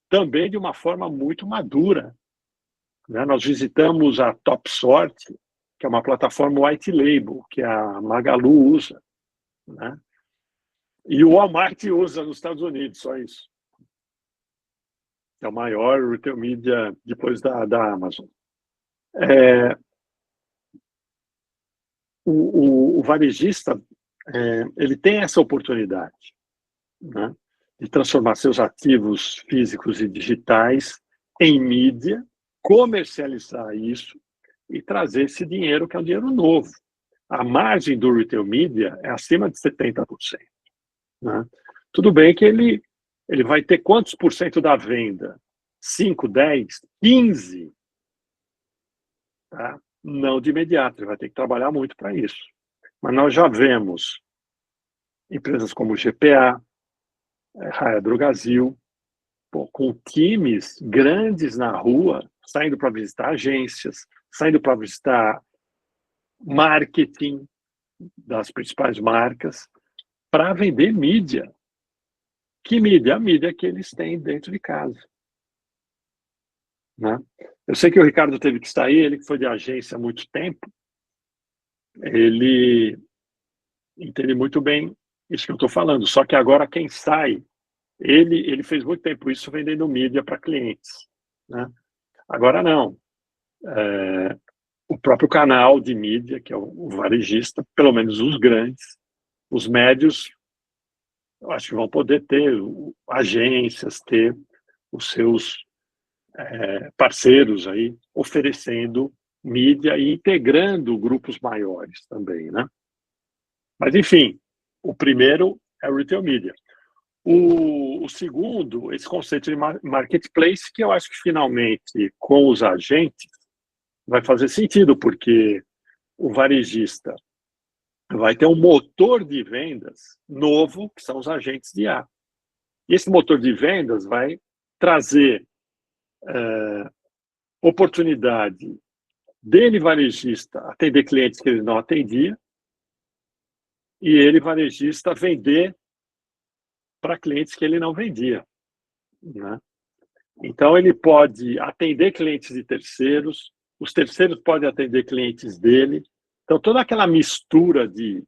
Speaker 1: também de uma forma muito madura, né? Nós visitamos a Top Sort, que é uma plataforma white label, que a Magalu usa, né? E o Walmart usa nos Estados Unidos, só isso. É o maior retail media depois da Amazon. O varejista, ele tem essa oportunidade, né, de transformar seus ativos físicos e digitais em mídia, comercializar isso e trazer esse dinheiro, que é um dinheiro novo. A margem do retail media é acima de 70%. Né? Tudo bem que ele vai ter quantos por cento da venda? 5, 10, 15? Tá? Não de imediato, ele vai ter que trabalhar muito para isso. Mas nós já vemos empresas como GPA, Raia Drogasil, com times grandes na rua, saindo para visitar agências, saindo para visitar marketing das principais marcas, para vender mídia. Que mídia? A mídia que eles têm dentro de casa, né? Eu sei que o Ricardo teve que sair, ele que foi de agência há muito tempo, ele entende muito bem isso que eu estou falando, só que agora quem sai, ele fez muito tempo isso vendendo mídia para clientes, né? Agora não. O próprio canal de mídia, que é o varejista, pelo menos os grandes, os médios, eu acho que vão poder ter agências, ter os seus parceiros aí oferecendo mídia e integrando grupos maiores também, né? Mas, enfim, o primeiro é o Retail Media. O segundo, esse conceito de marketplace, que eu acho que finalmente, com os agentes, vai fazer sentido, porque o varejista vai ter um motor de vendas novo, que são os agentes de IA. E esse motor de vendas vai trazer oportunidade dele, varejista, atender clientes que ele não atendia, e ele, varejista, vender para clientes que ele não vendia, né? Então, ele pode atender clientes de terceiros, os terceiros podem atender clientes dele. Então, toda aquela mistura de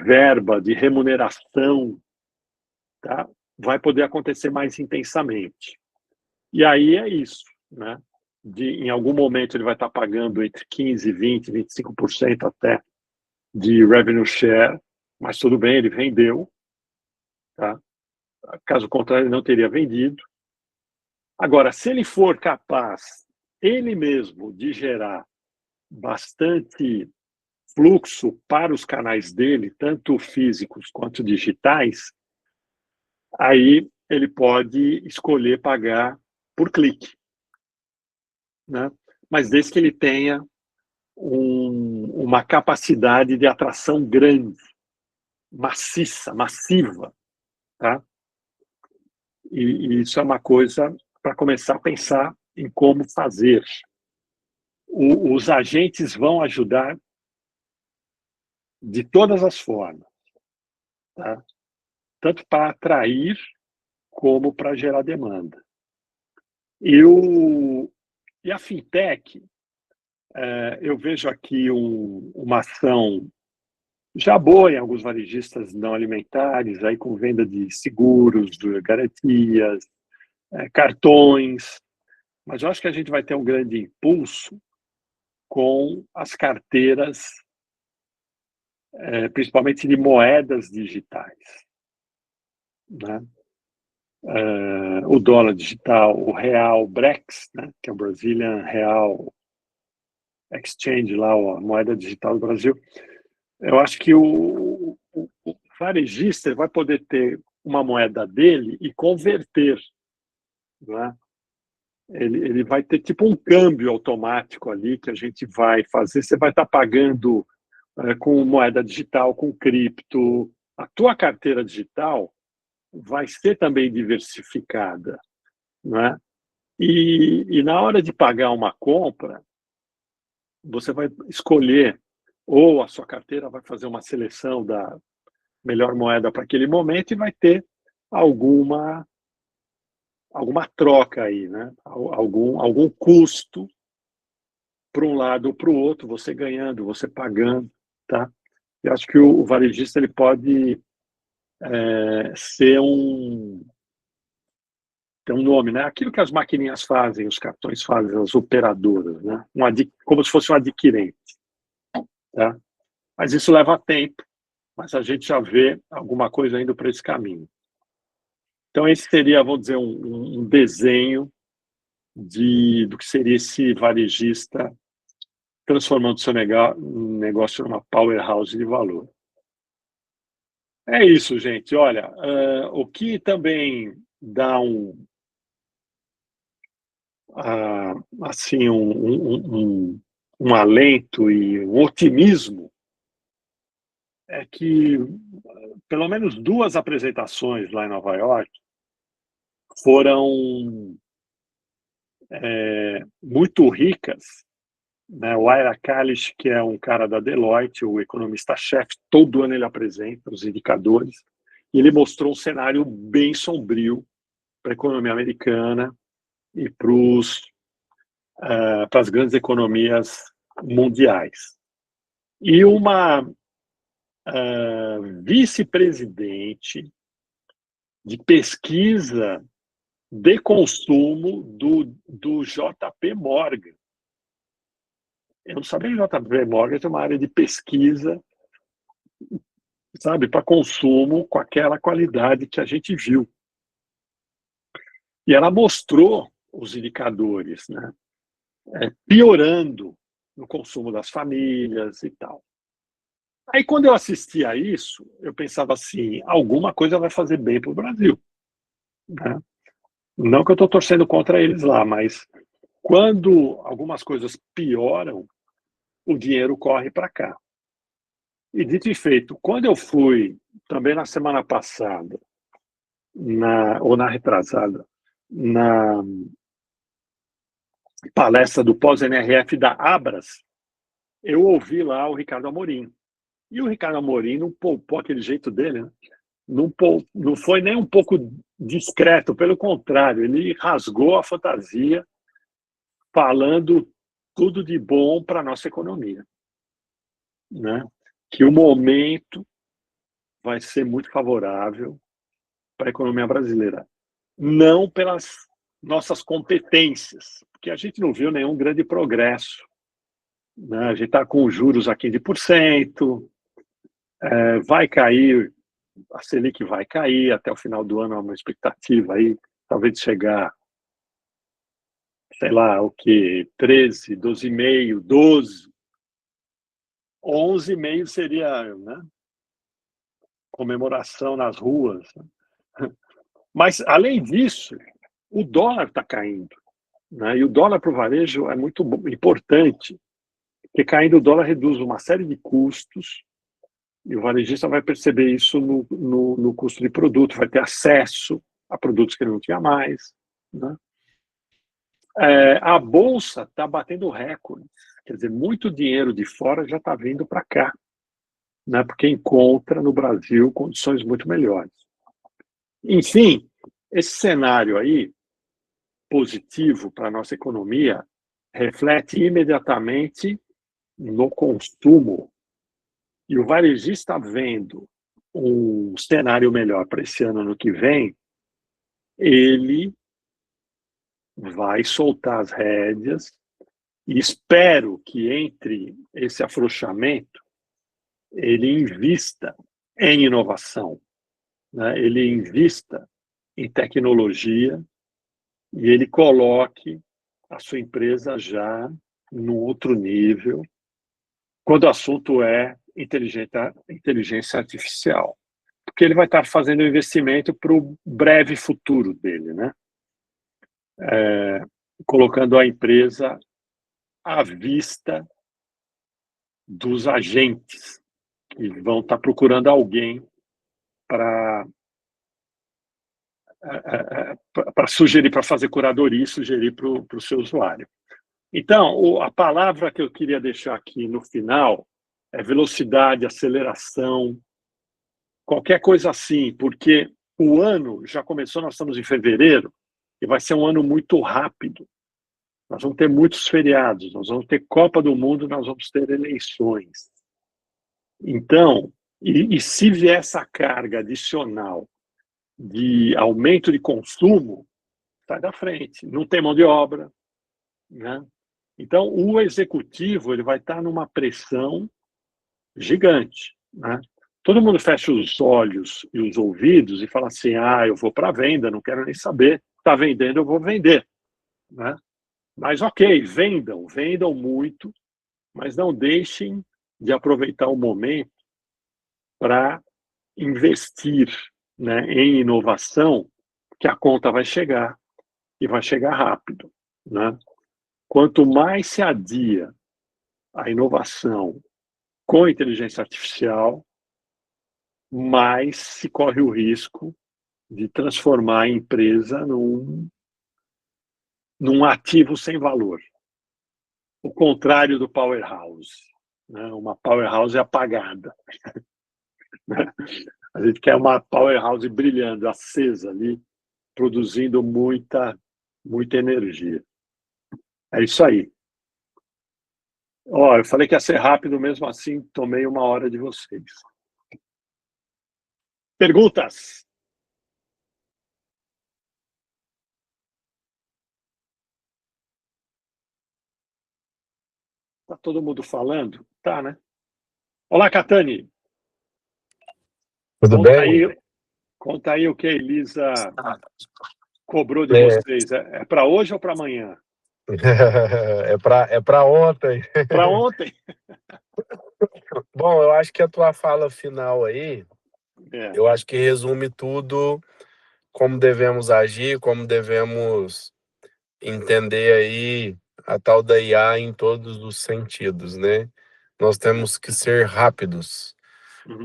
Speaker 1: verba, de remuneração, tá, vai poder acontecer mais intensamente. E aí é isso, né? em algum momento ele vai estar pagando entre 15%, 20%, 25% até de revenue share, mas tudo bem, ele vendeu. Tá? Caso contrário, ele não teria vendido. Agora, se ele for capaz, ele mesmo, de gerar bastante fluxo para os canais dele, tanto físicos quanto digitais, aí ele pode escolher pagar por clique, né? Mas desde que ele tenha uma capacidade de atração grande, maciça, massiva, tá? E isso é uma coisa para começar a pensar em como fazer. Os agentes vão ajudar de todas as formas, tá? Tanto para atrair como para gerar demanda. E a fintech, eu vejo aqui uma ação já boa em alguns varejistas não alimentares, aí com venda de seguros, de garantias, cartões, mas eu acho que a gente vai ter um grande impulso com as carteiras, principalmente de moedas digitais, né? O dólar digital, o real Brex, né, que é o Brazilian Real Exchange, lá, a moeda digital do Brasil. Eu acho que o varejista vai poder ter uma moeda dele e converter, né? Ele vai ter tipo um câmbio automático ali que a gente vai fazer. Você vai estar pagando com moeda digital, com cripto. A tua carteira digital vai ser também diversificada, né? E na hora de pagar uma compra, você vai escolher, ou a sua carteira vai fazer uma seleção da melhor moeda para aquele momento e vai ter alguma troca aí, né? Algum custo para um lado ou para o outro, você ganhando, você pagando, tá? Eu acho que o varejista ele pode ser tem um nome, né? Aquilo que as maquininhas fazem, os cartões fazem, as operadoras, né? Como se fosse um adquirente, tá? Mas isso leva tempo, mas a gente já vê alguma coisa indo para esse caminho. Então esse seria, vamos dizer, um desenho do que seria esse varejista transformando seu negócio numa powerhouse de valor. É isso, gente. Olha, o que também dá assim, um alento e um otimismo é que pelo menos 2 apresentações lá em Nova York foram muito ricas, né? O Ira Kalish, que é um cara da Deloitte, o economista-chefe, todo ano ele apresenta os indicadores, e ele mostrou um cenário bem sombrio para a economia americana e para as grandes economias mundiais. E uma vice-presidente de pesquisa de consumo do JP Morgan. Eu não sabia que o JP Morgan tem uma área de pesquisa, sabe, para consumo com aquela qualidade que a gente viu. E ela mostrou os indicadores, né, piorando no consumo das famílias e tal. Aí, quando eu assistia a isso, eu pensava assim, alguma coisa vai fazer bem para o Brasil, né? Não que eu estou torcendo contra eles lá, mas quando algumas coisas pioram, o dinheiro corre para cá. E dito e feito, quando eu fui, também na semana passada, ou na retrasada, na palestra do pós-NRF da Abras, eu ouvi lá o Ricardo Amorim. E o Ricardo Amorim não poupou aquele jeito dele, né? Não foi nem um pouco discreto, pelo contrário, ele rasgou a fantasia falando tudo de bom para a nossa economia, né? Que o momento vai ser muito favorável para a economia brasileira. Não pelas nossas competências, porque a gente não viu nenhum grande progresso, né? A gente está com juros a 15%, vai cair, a Selic vai cair até o final do ano, há uma expectativa aí, talvez de chegar, sei lá, o que, 13, 12,5, 12, 11,5 seria, né, comemoração nas ruas. Mas, além disso, o dólar está caindo, né? E o dólar para o varejo é muito importante, porque caindo o dólar reduz uma série de custos, e o varejista vai perceber isso no custo de produto, vai ter acesso a produtos que ele não tinha mais, né? A Bolsa está batendo recordes, quer dizer, muito dinheiro de fora já está vindo para cá, né? Porque encontra no Brasil condições muito melhores. Enfim, esse cenário aí, positivo para a nossa economia, reflete imediatamente no consumo. E o varejista vendo um cenário melhor para esse ano, ano que vem, ele vai soltar as rédeas e espero que entre esse afrouxamento ele invista em inovação, né? Ele invista em tecnologia e ele coloque a sua empresa já num outro nível quando o assunto é inteligência artificial. Porque ele vai estar fazendo um investimento para o breve futuro dele, né? Colocando a empresa à vista dos agentes que vão estar procurando alguém para sugerir, para fazer curadoria e sugerir para o seu usuário. Então, a palavra que eu queria deixar aqui no final é velocidade, aceleração, qualquer coisa assim, porque o ano já começou, nós estamos em fevereiro, e vai ser um ano muito rápido. Nós vamos ter muitos feriados, nós vamos ter Copa do Mundo, nós vamos ter eleições. Então, e se vier essa carga adicional de aumento de consumo, sai da frente. Não tem mão de obra, né? Então, o executivo ele vai estar numa pressão gigante, né? Todo mundo fecha os olhos e os ouvidos e fala assim, eu vou para a venda, não quero nem saber. Está vendendo, eu vou vender, né? Mas ok, vendam muito, mas não deixem de aproveitar o momento para investir, né, em inovação, que a conta vai chegar, e vai chegar rápido, né? Quanto mais se adia a inovação com inteligência artificial, mais se corre o risco de transformar a empresa num ativo sem valor. O contrário do powerhouse, né? Uma powerhouse apagada. A gente quer uma powerhouse brilhando, acesa ali, produzindo muita energia. É isso aí. Eu falei que ia ser rápido, mesmo assim, tomei 1 hora de vocês. Perguntas? Está todo mundo falando? Tá, né? Olá, Catani.
Speaker 5: Tudo bem?
Speaker 1: Conta aí o que a Elisa cobrou de vocês. É para hoje ou para amanhã?
Speaker 5: É para ontem.
Speaker 1: Para ontem?
Speaker 5: Bom, eu acho que a tua fala final aí, eu acho que resume tudo, como devemos agir, como devemos entender aí a tal da IA em todos os sentidos, né? Nós temos que ser rápidos,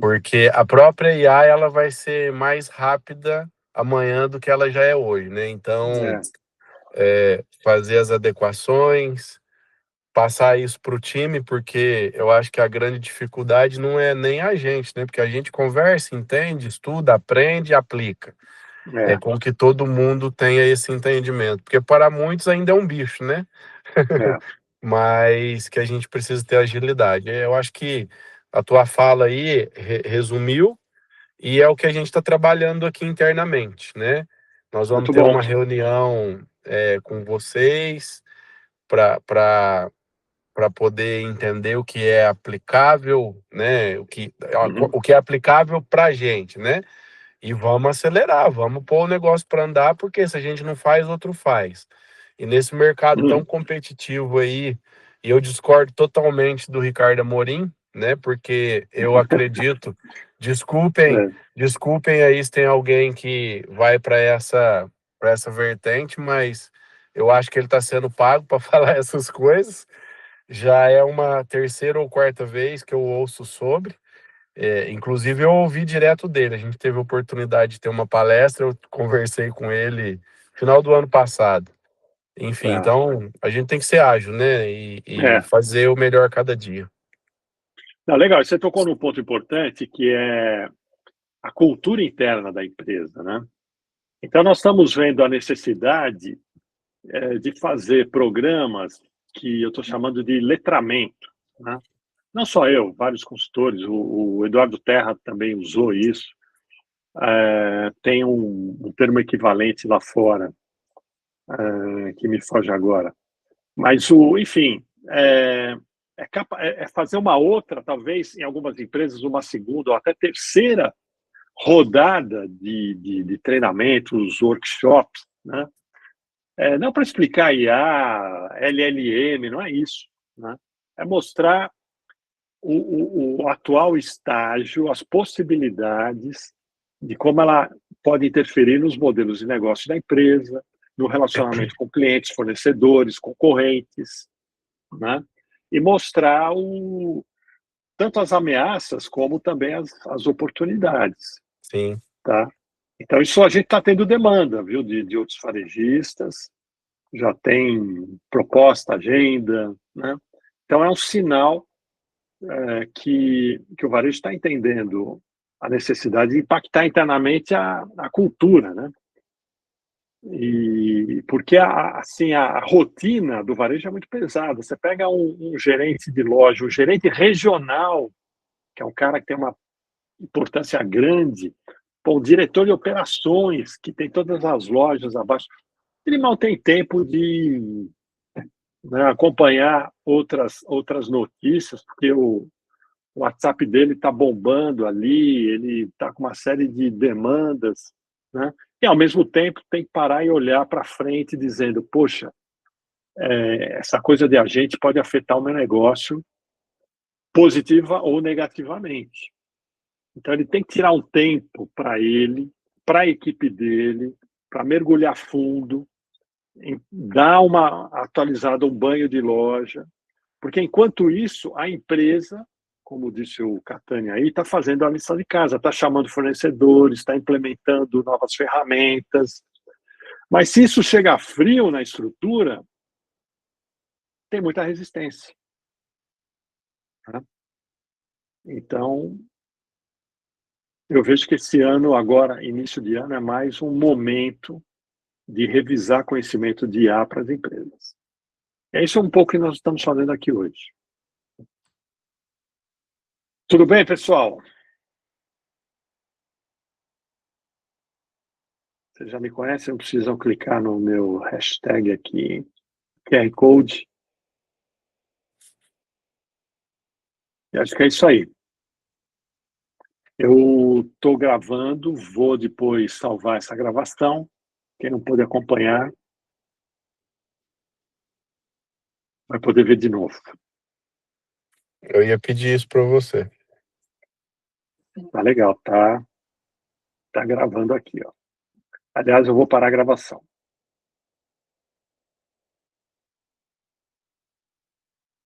Speaker 5: porque a própria IA ela vai ser mais rápida amanhã do que ela já é hoje, né? Então, fazer as adequações, passar isso para o time, porque eu acho que a grande dificuldade não é nem a gente, né? Porque a gente conversa, entende, estuda, aprende e aplica. É com que todo mundo tenha esse entendimento, porque para muitos ainda é um bicho, né? Mas que a gente precisa ter agilidade. Eu acho que a tua fala aí resumiu, e é o que a gente está trabalhando aqui internamente, né? Nós vamos ter uma reunião com vocês para poder entender o que é aplicável, né? O que é aplicável para a gente, né? E vamos acelerar, vamos pôr o negócio para andar, porque se a gente não faz, outro faz. E nesse mercado tão competitivo aí, e eu discordo totalmente do Ricardo Amorim, né? Porque eu acredito, desculpem aí se tem alguém que vai para essa vertente, mas eu acho que ele está sendo pago para falar essas coisas. Já é uma terceira ou quarta vez que eu ouço sobre. Inclusive, eu ouvi direto dele. A gente teve a oportunidade de ter uma palestra, eu conversei com ele no final do ano passado. Enfim, então a gente tem que ser ágil, né? E fazer o melhor cada dia.
Speaker 1: Não, legal, você tocou num ponto importante, que é a cultura interna da empresa, né? Então, nós estamos vendo a necessidade de fazer programas que eu estou chamando de letramento, né? Não só eu, vários consultores, o Eduardo Terra também usou isso. Tem um termo equivalente lá fora, que me foge agora. Mas, enfim, é fazer uma outra, talvez, em algumas empresas, uma segunda ou até terceira rodada de treinamentos, workshops, né? Não para explicar IA, LLM, não é isso, né? É mostrar o atual estágio, as possibilidades de como ela pode interferir nos modelos de negócio da empresa, no relacionamento com clientes, fornecedores, concorrentes, né? E mostrar tanto as ameaças como também as oportunidades.
Speaker 5: Sim.
Speaker 1: Tá? Então, isso a gente está tendo demanda, viu, de outros varejistas, já tem proposta, agenda, né? Então, é um sinal que o varejo está entendendo a necessidade de impactar internamente a cultura, né? E porque assim, a rotina do varejo é muito pesada. Você pega um gerente de loja, um gerente regional, que é um cara que tem uma importância grande, o diretor de operações, que tem todas as lojas abaixo, ele mal tem tempo de, né, acompanhar outras notícias, porque o WhatsApp dele está bombando ali, ele está com uma série de demandas, né? E, ao mesmo tempo, tem que parar e olhar para frente, dizendo, poxa, essa coisa de agente pode afetar o meu negócio positiva ou negativamente. Então, ele tem que tirar um tempo para ele, para a equipe dele, para mergulhar fundo, dar uma atualizada, um banho de loja, porque, enquanto isso, a empresa, como disse o Catania aí, está fazendo a lição de casa, está chamando fornecedores, está implementando novas ferramentas. Mas se isso chegar frio na estrutura, tem muita resistência. Tá? Então, eu vejo que esse ano, agora, início de ano, é mais um momento de revisar conhecimento de IA para as empresas. É isso um pouco que nós estamos fazendo aqui hoje. Tudo bem, pessoal? Vocês já me conhecem, não precisam clicar no meu hashtag aqui, QR Code. E acho que é isso aí. Eu estou gravando, vou depois salvar essa gravação. Quem não pôde acompanhar vai poder ver de novo.
Speaker 5: Eu ia pedir isso para você.
Speaker 1: Tá legal, tá gravando aqui, ó. Aliás, eu vou parar a gravação.